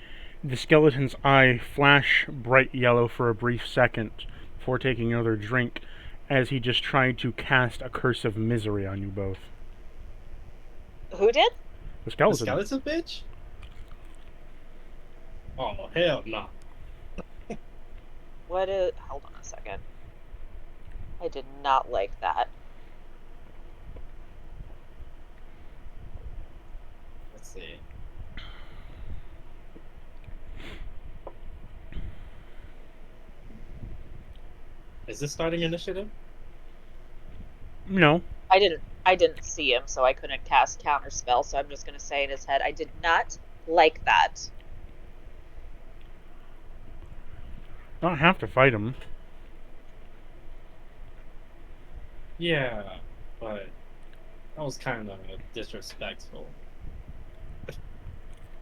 the skeleton's eye flash bright yellow for a brief second before taking another drink, as he just tried to cast a curse of misery on you both. Who did? The The skeleton. skeleton bitch? Oh, hell no. What is hold on a second. I did not like that. Let's see. Is this starting initiative? No. I didn't see him, so I couldn't cast counter spell, so I'm just gonna say in his head, I did not like that. Not have to fight him. Yeah, but that was kind of disrespectful.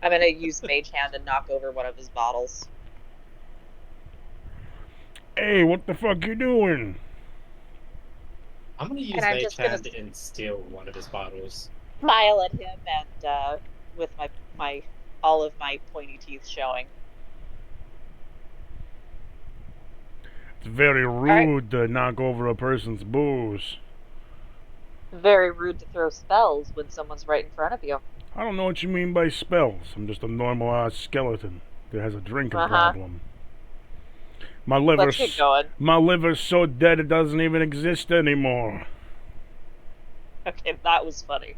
I'm gonna use Mage Hand and knock over one of his bottles. Hey, what the fuck you doing? I'm gonna And use I'm Mage just gonna Hand and steal one of his bottles. smile at him and with my all of my pointy teeth showing. It's very All right, rude to knock over a person's booze. very rude to throw spells when someone's right in front of you. I don't know what you mean by spells. I'm just a normal ass skeleton that has a drinking Uh-huh. problem. My Let's get liver's going. my liver's so dead it doesn't even exist anymore. Okay, that was funny.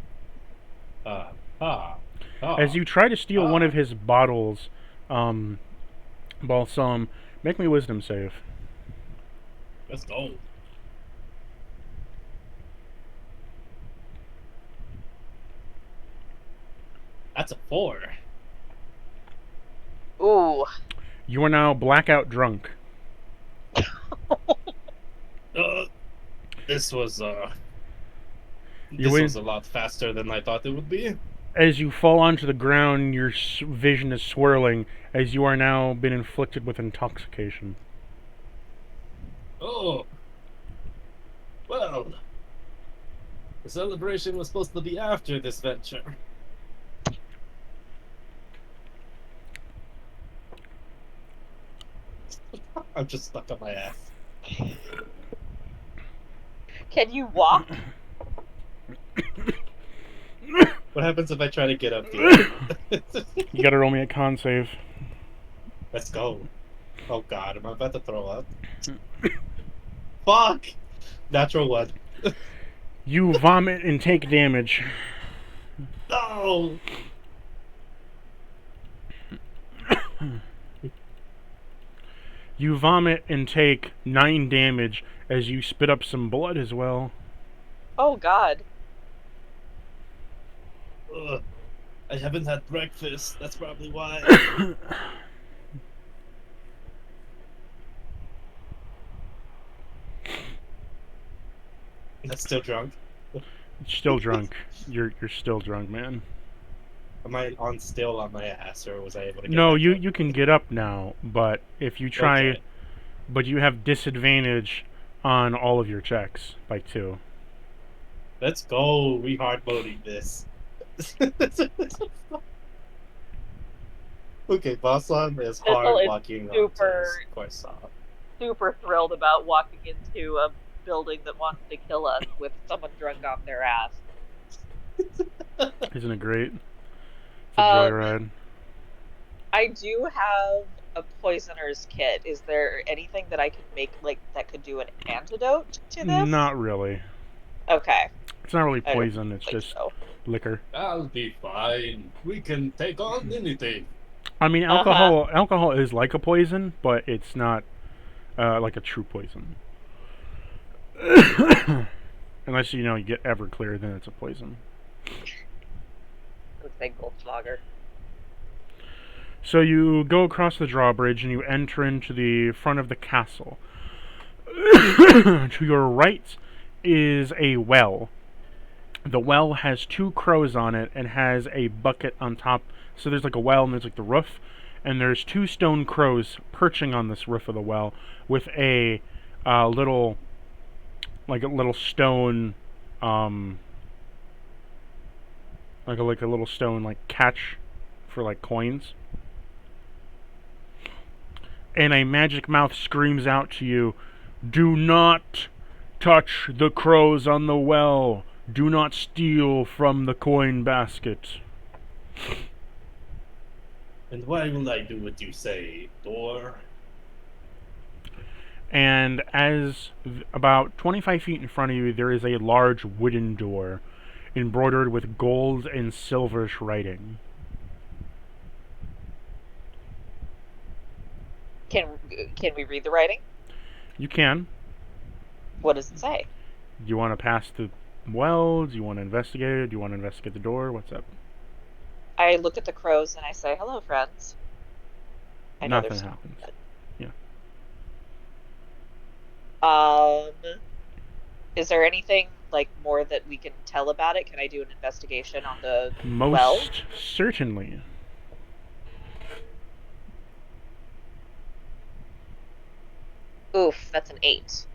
Ah, ah, As ah, you try to steal one of ah. his bottles, um, balsam, make me wisdom save. Let's go. That's a 4. Ooh. You are now blackout drunk. Uh, this was You this win. was a lot faster than I thought it would be. As you fall onto the ground, your vision is swirling as you are now been inflicted with intoxication. Oh, well, the celebration was supposed to be after this venture. I'm just stuck on my ass. Can you walk? What happens if I try to get up here? You gotta roll me a con save. Let's go. Oh god, am I about to throw up? Fuck! Natural 1. You vomit and take damage. No! You vomit and take 9 damage as you spit up some blood as well. Oh God. Ugh. I haven't had breakfast. That's probably why. That's still drunk. Still drunk. You're still drunk, man. Am I still on my ass, or was I able to get No, back you up? you can get up now, but if you try, Okay. but you have disadvantage on all of your checks by 2. Let's go. We hard moding this. Okay, Bosslam is Fizzle hard is walking onto his super, Corsair. super thrilled about walking into a building that wants to kill us with someone drunk off their ass. Isn't it great? It's a Um, joyride. I do have a poisoner's kit. Is there anything that I could make like that could do an antidote to this? Not really. Okay, It's not really I don't poison. It's think just so. liquor. I'll be fine. We can take on anything. I mean, Uh-huh. alcohol is like a poison, but it's not like a true poison. Unless you get Everclear, then it's a poison. Let's say Goldschlager. So you go across the drawbridge and you enter into the front of the castle. To your right is a well. The well has 2 crows on it and has a bucket on top. So there's like a well and there's like the roof, and there's 2 stone crows perching on this roof of the well with a little, like a little stone, like a little stone like catch for like coins. And a magic mouth screams out to you, "Do not touch the crows on the well. Do not steal from the coin basket." And why will I do what you say, door? And about 25 feet in front of you, there is a large wooden door embroidered with gold and silverish writing. Can we read the writing? You can. What does it say? Do you want to pass the well? Do you want to investigate it? Do you want to investigate the door? What's up? I look at the crows and I say, "Hello, friends." I know they're Nothing still happens. dead. Yeah. Is there anything like more that we can tell about it? Can I do an investigation on the well? Most certainly. Oof, that's an 8.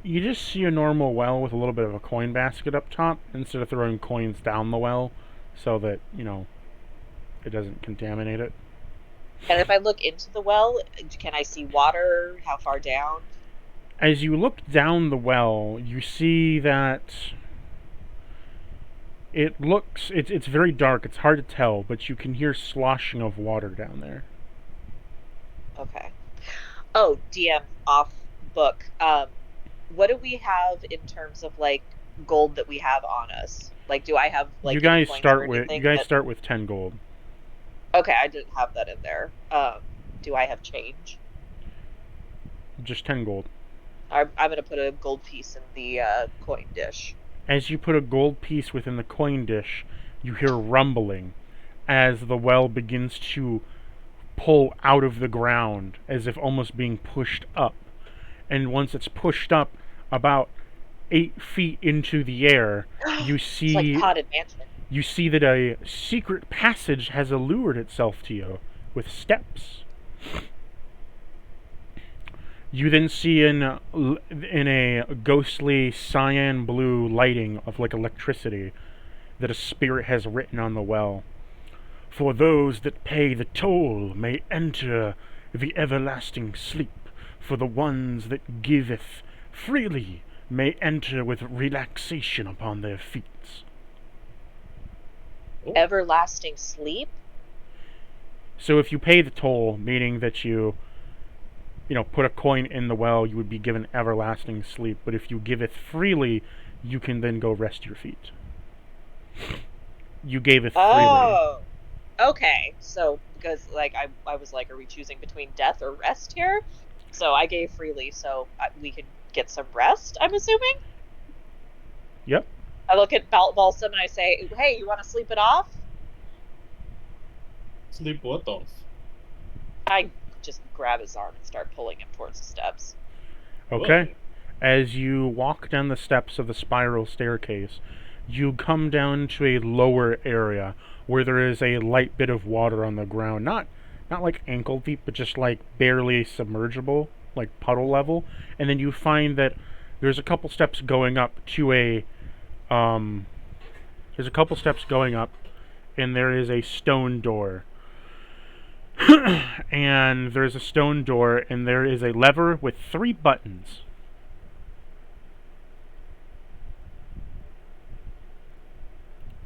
You just see a normal well with a little bit of a coin basket up top instead of throwing coins down the well so that, it doesn't contaminate it. And if I look into the well, can I see water? How far down? As you look down the well, you see that it's very dark. It's hard to tell, but you can hear sloshing of water down there. Okay. Oh, DM off book. What do we have in terms of like gold that we have on us? Like, do I have You like any guys coins or start with you anything guys that? start with 10 gold. Okay, I didn't have that in there. Do I have change? Just 10 gold. I'm gonna put a gold piece in the coin dish. As you put a gold piece within the coin dish, you hear rumbling as the well begins to pull out of the ground as if almost being pushed up. And once it's pushed up about 8 feet into the air, you It's like the see Haunted Mansion. you see that a secret passage has allured itself to you with steps. You then see in a ghostly cyan blue lighting of like electricity that a spirit has written on the well. For those that pay the toll may enter the everlasting sleep. For the ones that giveth freely may enter with relaxation upon their feet. Oh, Everlasting sleep? So if you pay the toll, meaning that you put a coin in the well, you would be given everlasting sleep. But if you give it freely, you can then go rest your feet. You gave it freely. Oh, okay. So because like I was like, are we choosing between death or rest here? So I gave freely, so we could get some rest. I'm assuming. Yep. I look at Balsam and I say, "Hey, you want to sleep it off?" sleep what off? I just grab his arm and start pulling him towards the steps. Okay. As you walk down the steps of the spiral staircase, you come down to a lower area where there is a light bit of water on the ground. Not like ankle deep, but just like barely submergible, like puddle level. And then you find that there's a couple steps going up to a um there's a couple steps going up and there is a stone door. And there's a stone door and there is a lever with 3 buttons.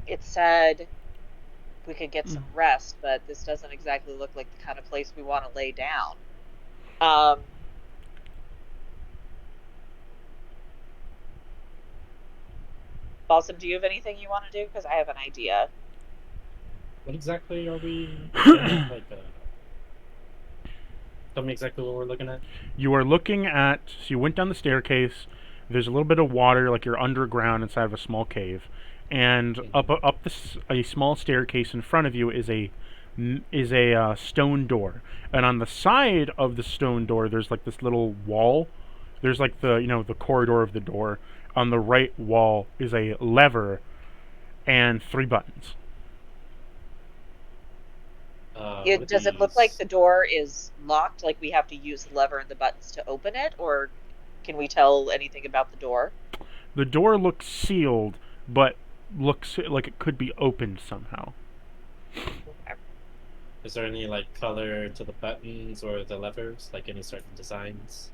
It said we could get some rest, but this doesn't exactly look like the kind of place we want to lay down. Um, Balsam, do you have anything you want to do? Because I have an idea. What exactly are we looking at? Like, tell me exactly what we're looking at. You are looking at. So you went down the staircase. There's a little bit of water, like you're underground inside of a small cave, and up a small staircase in front of you is a stone door, and on the side of the stone door, there's like this little wall. There's like the corridor of the door. On the right wall is a lever and 3 buttons. What are Does it look like these? the door is locked, like we have to use the lever and the buttons to open it, or can we tell anything about the door? The door looks sealed, but looks like it could be opened somehow. Okay. Is there any like color to the buttons or the levers? Like any certain designs?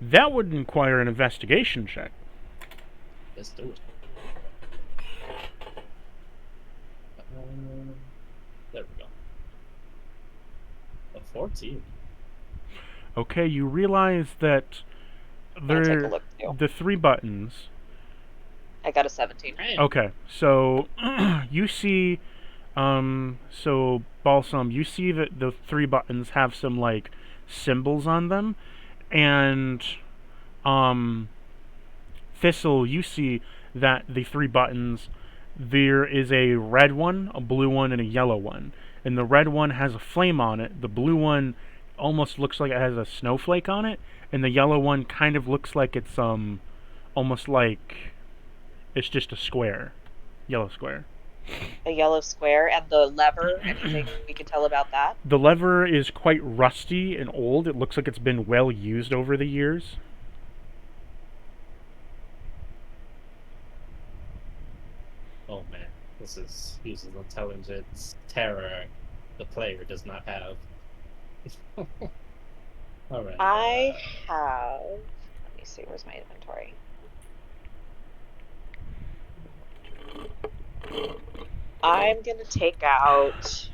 That would require an investigation check. Let's do it. There we go. A 14. Okay, you realize that I'm gonna take a there look too. the 3 buttons. I got a 17. Okay, so you see, so Balsam, you see that the 3 buttons have some like symbols on them, and Thistle, you see that the 3 buttons, there is a red one, a blue one, and a yellow one. And the red one has a flame on it. The blue one almost looks like it has a snowflake on it, and the yellow one kind of looks like it's almost like it's just a square, yellow square. A yellow square. And the lever, anything we can tell about that? The lever is quite rusty and old. It looks like it's been well used over the years. Oh man, this is uses intelligence terror the player does not have. All right. I have. Let me see, where's my inventory? I'm gonna take out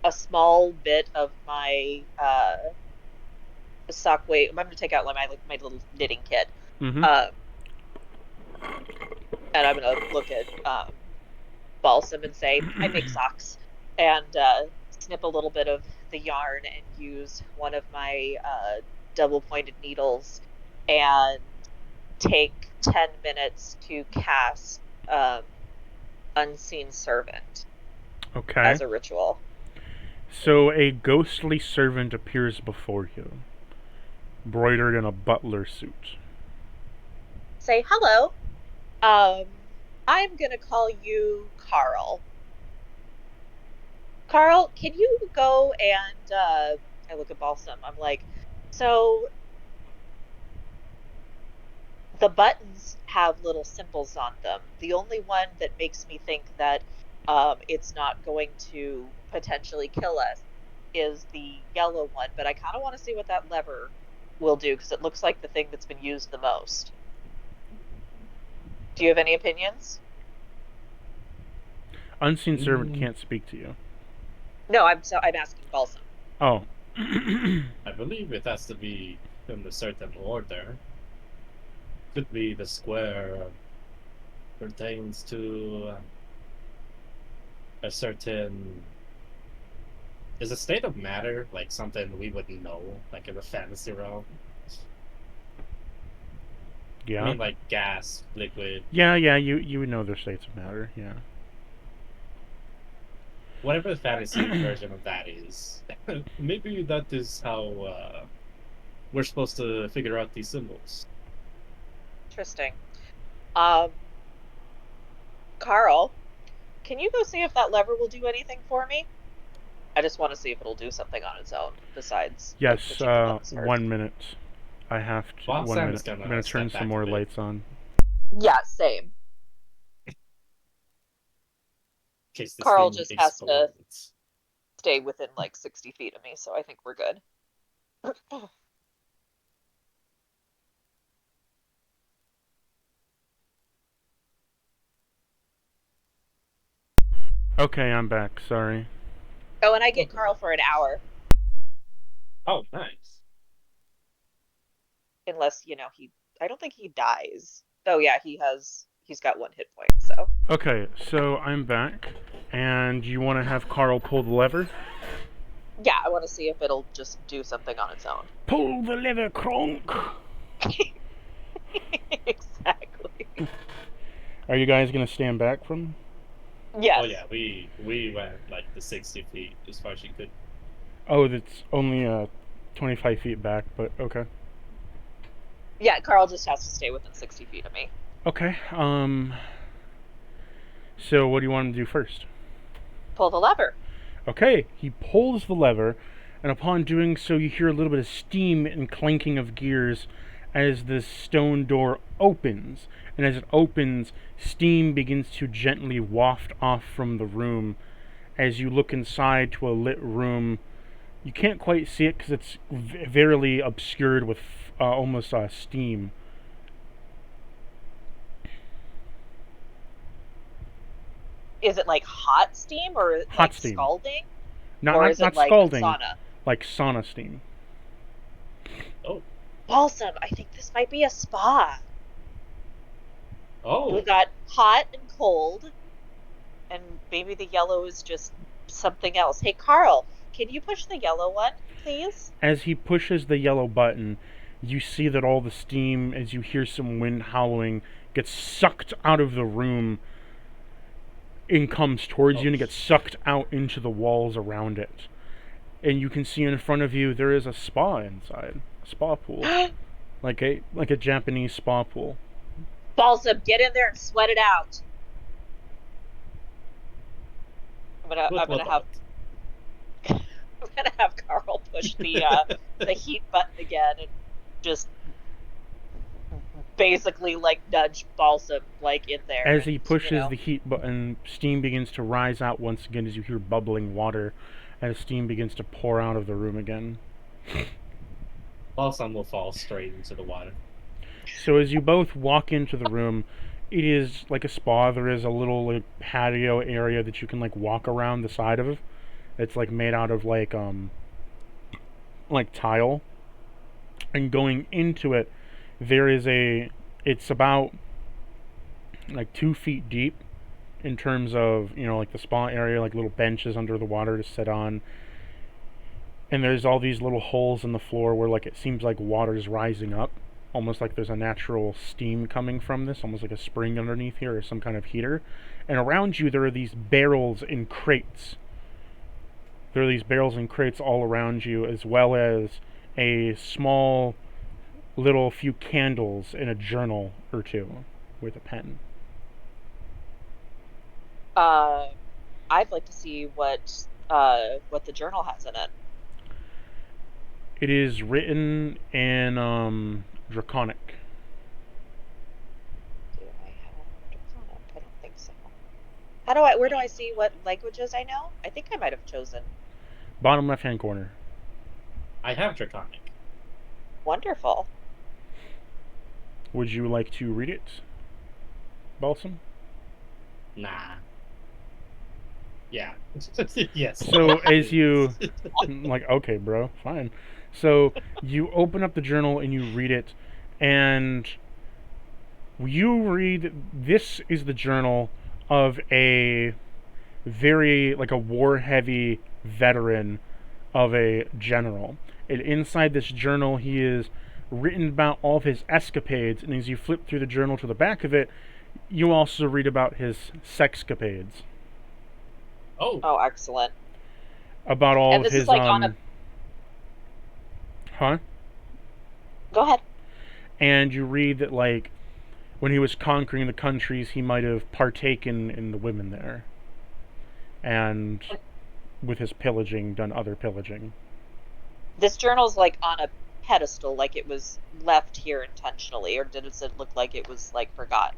a small bit of my sock weight. I'm gonna take out my little knitting kit. Mm-hmm. Um, and I'm gonna look at balsam and say, I make socks, and snip a little bit of the yarn and use one of my double-pointed needles and take 10 minutes to cast Unseen Servant Okay. as a ritual. So a ghostly servant appears before you, broidered in a butler suit. Say, hello, I'm gonna call you Carl. Carl, can you go and I look at Balsam. I'm like, so the buttons have little symbols on them. The only one that makes me think that it's not going to potentially kill us is the yellow one, but I kind of want to see what that lever will do because it looks like the thing that's been used the most. Do you have any opinions? Unseen servant can't speak to you. No, I'm asking Balsam. Oh. I believe it has to be in a certain order. Could be the square pertains to a certain. Is a state of matter like something we wouldn't know, like in the fantasy realm? Yeah. I mean, like gas, liquid. Yeah, you would know their states of matter, yeah. Whatever the fantasy version of that is. Maybe that is how we're supposed to figure out these symbols. Interesting. Carl, can you go see if that lever will do anything for me? I just want to see if it'll do something on its own besides. Yes, pushing the buttons first. 1 minute. I have to. Well, 1 Sam's minute. I'm gonna gonna turn step some back more a bit. lights on. Yeah, same. In case this Carl thing just has to explodes. stay within like 60 feet of me, so I think we're good. Okay, I'm back. Sorry. Oh, and I get Carl for an hour, Oh, nice. unless I don't think he dies. Oh yeah, he's got 1 hit point. So Okay, so I'm back, and you want to have Carl pull the lever? yeah, I want to see if it'll just do something on its own. Pull the lever, Kronk! Exactly. Are you guys gonna stand back from? Yes. Oh yeah, we went like the 60 feet as far as you could. Oh, that's only 25 feet back, but okay. Yeah, Carl just has to stay within 60 feet of me. Okay, so what do you want him to do first? Pull the lever. Okay, he pulls the lever, and upon doing so, you hear a little bit of steam and clanking of gears as the stone door opens. And as it opens, steam begins to gently waft off from the room. As you look inside to a lit room, you can't quite see it because it's verily obscured with almost steam. Is it like hot steam or Hot like steam. scalding? Not, or not, is not it like scalding, sauna? like sauna steam. Oh. Balsam, I think this might be a spa. Oh. We got hot and cold, and maybe the yellow is just something else. Hey, Carl, can you push the yellow one, please? As he pushes the yellow button, you see that all the steam, as you hear some wind howling, gets sucked out of the room and comes towards you, and it gets sucked out into the walls around it. And you can see in front of you there is a spa inside, a spa pool, like a Japanese spa pool. Balsam, get in there and sweat it out. I'm What gonna have I'm gonna have Carl push the heat button again and just basically like nudge Balsam like in there, As and he pushes the heat button, steam begins to rise out once again as you hear bubbling water, as steam begins to pour out of the room again. Balsam will fall straight into the water. So as you both walk into the room, it is like a spa. There is a little like patio area that you can like walk around the side of. It's like made out of like tile. And going into it, there is a. It's about like 2 feet deep in terms of like the spa area, like little benches under the water to sit on. And there's all these little holes in the floor where like it seems like water's rising up, almost like there's a natural steam coming from this, almost like a spring underneath here or some kind of heater. And around you there are these barrels and crates. There are these barrels and crates all around you, as well as a small little few candles and a journal or two with a pen. uh, I'd like to see what the journal has in it. It is written in Draconic. Do I have Draconic? I don't think so. Where do I see what languages I know? I think I might have chosen. Bottom left hand corner. I have Draconic. Wonderful. Would you like to read it, Balsam? Nah. Yeah. Yes. So as you like, okay, bro, fine. So you open up the journal and you read it, and you read this is the journal of a very like a war heavy veteran of a general. And inside this journal he is written about all of his escapades, and as you flip through the journal to the back of it, you also read about his sexcapades. Oh. Oh, excellent. About all And of this is his like on a. Huh? Go ahead. And you read that like when he was conquering the countries he might have partaken in the women there, and with his pillaging done other pillaging. This journal's like on a pedestal, like it was left here intentionally, or does it look like it was like forgotten?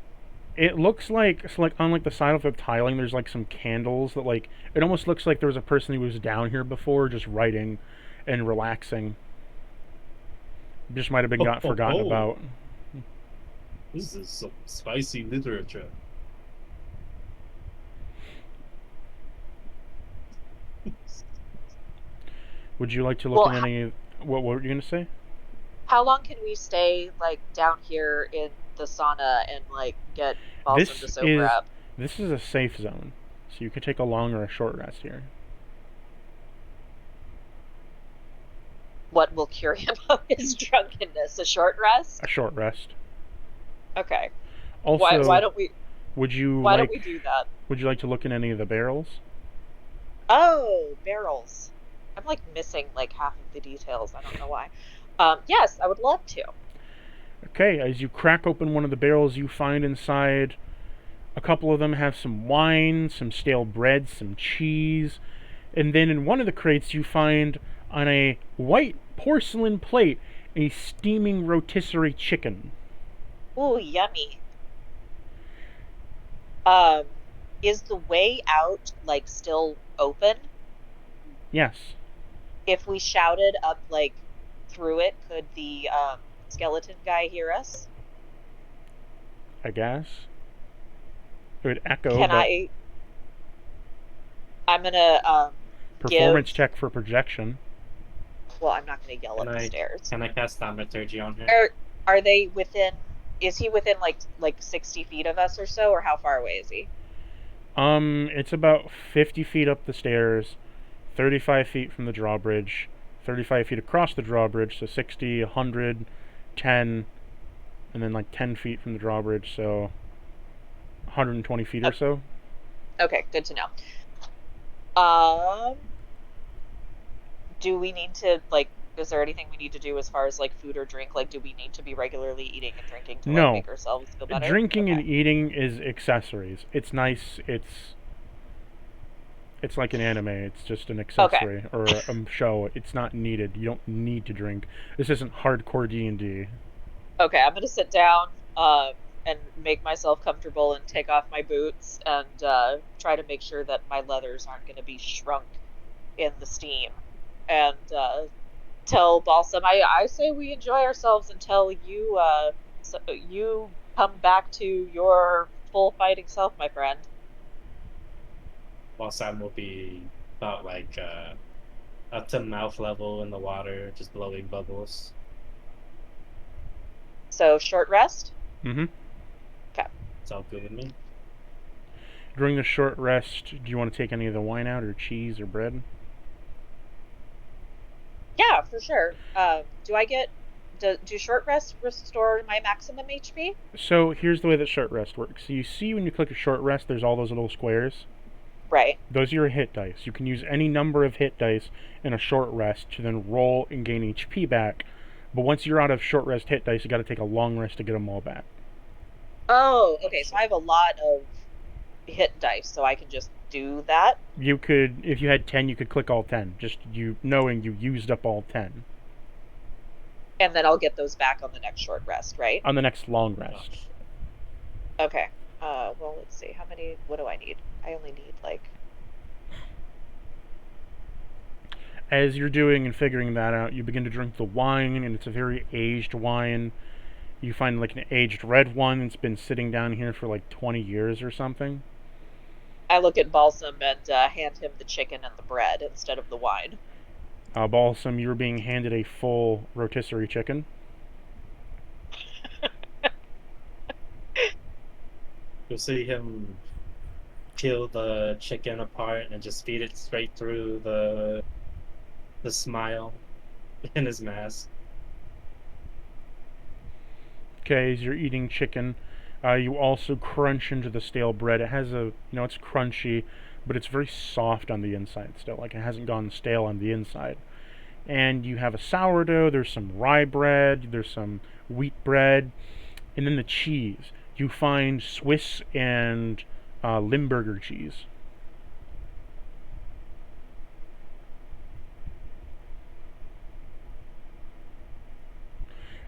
It looks like so like on like the side of the tiling there's like some candles that like it almost looks like there was a person who was down here before just writing and relaxing. Just might have been got forgotten about. This is some spicy literature. Would you like to look Well, at any? What were you gonna say? how long can we stay like down here in the sauna and like get Balsam to This sober is up? this is a safe zone, so you can take a long or a short rest here. What will cure him of his drunkenness? A short rest? A short rest. Okay. Also, Why don't we would you why don't like we do that? would you like to look in any of the barrels? Oh, barrels. I'm like missing like half of the details. I don't know why. Yes, I would love to. Okay, as you crack open one of the barrels, you find inside a couple of them have some wine, some stale bread, some cheese, and then in one of the crates you find on a white porcelain plate a steaming rotisserie chicken. Ooh, yummy. Um, is the way out like still open? Yes. If we shouted up like through it, could the skeleton guy hear us? I guess. It would echo, Can but I'm gonna performance give. check for projection. Well, I'm not gonna yell Can up the I stairs. can I cast thaumaturgy on her? Are they within? Is he within like 60 feet of us or so, or how far away is he? It's about 50 feet up the stairs, 35 feet from the drawbridge, 35 feet across the drawbridge, so 60, 100, 10, and then like 10 feet from the drawbridge, so 120 feet or so. Okay, good to know. Do we need to like Is there anything we need to do as far as like food or drink? Like, do we need to be regularly eating and drinking to like No. make ourselves feel better? Drinking and Okay. eating is accessories. It's nice. It's like an anime. It's just an Okay. accessory or a show. It's not needed. You don't need to drink. This isn't hardcore D&D. Okay, I'm gonna sit down, and make myself comfortable and take off my boots and try to make sure that my leathers aren't gonna be shrunk in the steam. And tell Balsam, I say we enjoy ourselves until you come back to your full fighting self, my friend. While Sam will be about up to mouth level in the water, just blowing bubbles. So short rest. Mm-hmm. Okay. It's all good with me. During the short rest, do you want to take any of the wine out or cheese or bread? Yeah, for sure. Do short rest restore my maximum HP? So here's the way that short rest works. So you see when you click a short rest, there's all those little squares. Right. Those are your hit dice. You can use any number of hit dice in a short rest to then roll and gain HP back. But once you're out of short rest hit dice, you got to take a long rest to get them all back. Oh, okay. So I have a lot of hit dice, so I can just do that. You could, if you had 10, you could click all 10. Just you knowing you used up all 10 And then I'll get those back on the next short rest, right? on the next long Oh, rest. shit. Okay. Well, let's see. What do I need? I only need like. As you're doing and figuring that out, you begin to drink the wine, and it's a very aged wine. You find like an aged red one that's been sitting down here for like 20 years or something. I look at Balsam and hand him the chicken and the bread instead of the wine. Balsam, you're being handed a full rotisserie chicken. You'll see him peel the chicken apart and just feed it straight through the smile in his mask. Okay, as you're eating chicken, you also crunch into the stale bread. It has it's crunchy, but it's very soft on the inside still. Like it hasn't gone stale on the inside. And you have a sourdough, there's some rye bread, there's some wheat bread, and then the cheese. You find Swiss and Limburger cheese.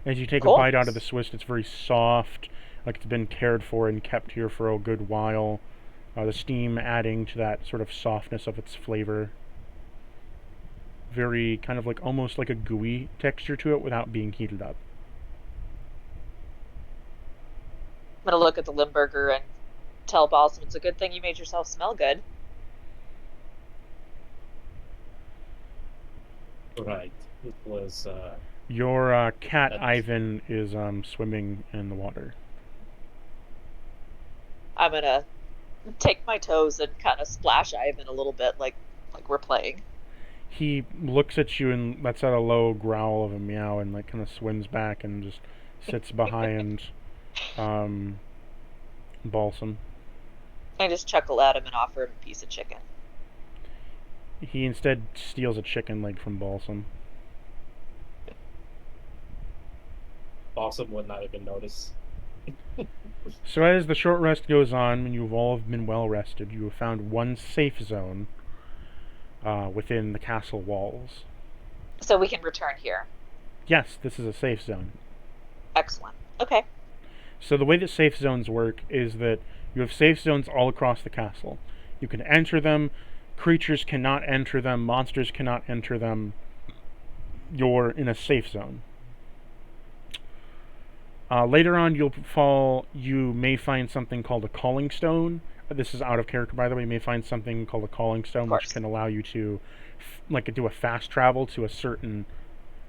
As you take a Cool. bite out of the Swiss, it's very soft, like it's been cared for and kept here for a good while. The steam adding to that sort of softness of its flavor. Very kind of like almost like a gooey texture to it without being heated up. I'm gonna look at the Limburger and tell Balsam it's a good thing you made yourself smell good. Right. It was Your cat that's Ivan is swimming in the water. I'm gonna take my toes and kind of splash Ivan a little bit, like we're playing. He looks at you and lets out a low growl of a meow and like kind of swims back and just sits behind um, Balsam. I just chuckle at him and offer him a piece of chicken. He instead steals a chicken leg from Balsam. Balsam would not even notice. So as the short rest goes on, and you've all been well rested, you have found one safe zone within the castle walls. So we can return here. Yes, this is a safe zone. Excellent. Okay. So the way that safe zones work is that you have safe zones all across the castle. You can enter them. Creatures cannot enter them. Monsters cannot enter them. You're in a safe zone. Later on, you may find something called a calling stone. This is out of character, by the way. You may find something called a calling Of stone, which course. can allow you to, do a fast travel to a certain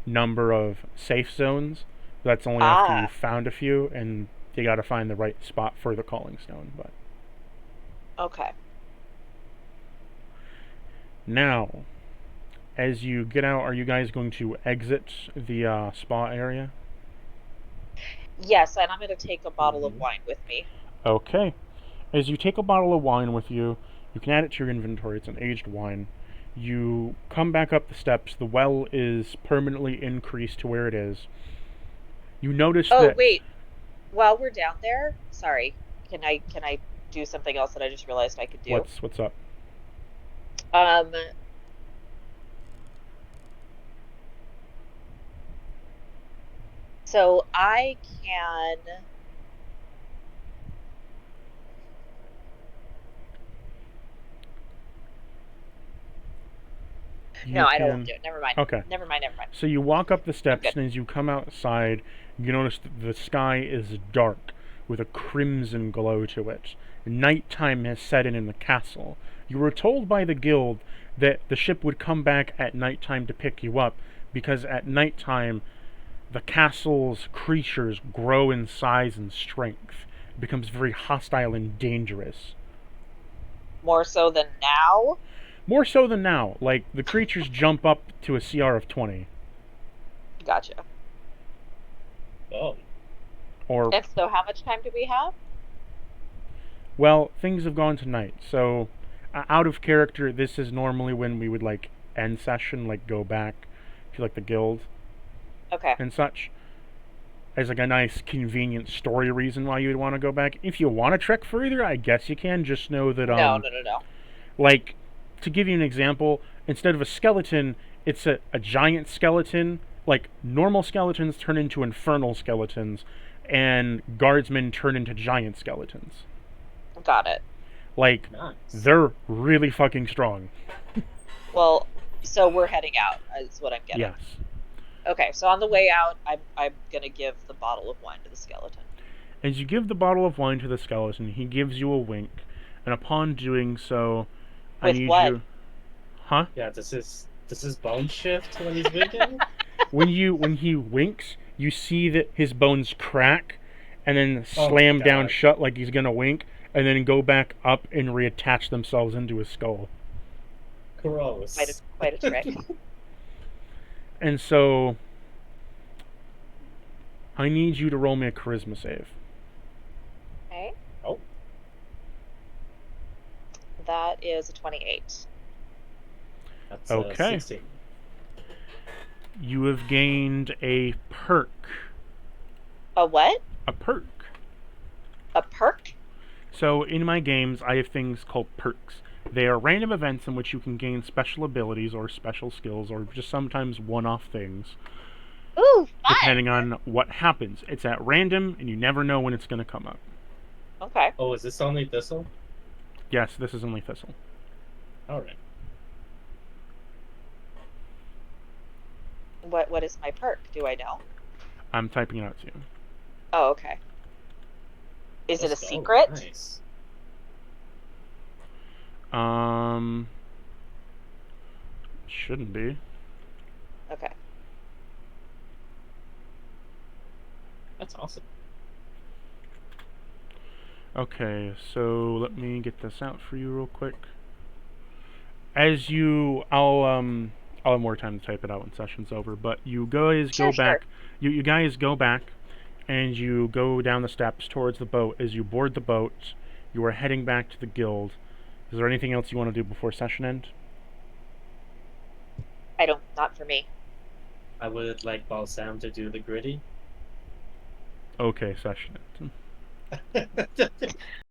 number of safe zones. That's only after Ah, you've found a few, and you got to find the right spot for the calling stone. But okay. now, as you get out, are you guys going to exit the spa area? Yes, and I'm gonna take a bottle of Hmm. wine with me. Okay. As you take a bottle of wine with you, you can add it to your inventory. It's an aged wine. You come back up the steps. The well is permanently increased to where it is. You notice Oh, that. wait. While we're down there, sorry. Can I do something else that I just realized I could do? What's up? Um, so I can. You No, I don't want can. to do it. Never mind. Okay. Never mind. Never mind. So you walk up the I'm steps, good. and as you come outside, you notice that the sky is dark with a crimson glow to it. Nighttime has set in the castle. You were told by the guild that the ship would come back at nighttime to pick you up because at nighttime the castle's creatures grow in size and strength. It becomes very hostile and dangerous. More so than now. More so than now. Like, the creatures jump up to a CR of 20. Gotcha. Oh, Or, And so, how much time do we have? well, things have gone tonight. So, out of character, this is normally when we would, like, end session, like, go back to, like, the guild Okay. and such. As, like, a nice, convenient story reason why you would want to go back. If you want to trek further, I guess you can. Just know that, No, no, no, no. like, to give you an example, instead of a skeleton, it's a giant skeleton. Like, normal skeletons turn into infernal skeletons, and guardsmen turn into giant skeletons. Got it. Like, nice. they're really fucking strong. Well, so we're heading out, is what I'm getting. Yes. Okay, so on the way out, I'm gonna give the bottle of wine to the skeleton. As you give the bottle of wine to the skeleton, he gives you a wink, and upon doing so, I With need what? you. Huh? Yeah, does his bone shift when he's winking? When he winks, you see that his bones crack, and then Oh my slam down God. shut like he's gonna wink, and then go back up and reattach themselves into his skull. Gross. Quite a trick. And so, I need you to roll me a charisma save. Okay, Oh, that is a 28. that's Okay. 16. You have gained a perk. A what? A perk. A perk? So, in my games, I have things called perks. They are random events in which you can gain special abilities or special skills or just sometimes one off things, Ooh, fun! depending on what happens. It's at random, and you never know when it's going to come up. Okay. Oh, is this only thistle? Yes, this is only Thistle. Alright. What is my perk? Do I know? I'm typing it out to you. Oh, okay. Is it a Let's go. secret? Nice. Shouldn't be. Okay. That's awesome. Okay, so let me get this out for you real quick. As you, I'll have more time to type it out when session's over. But you guys Sure, go sure. back. You guys go back, and you go down the steps towards the boat. As you board the boat, you are heading back to the guild. Is there anything else you want to do before session end? Not for me. I would like Balsam to do the gritty. Okay, session end.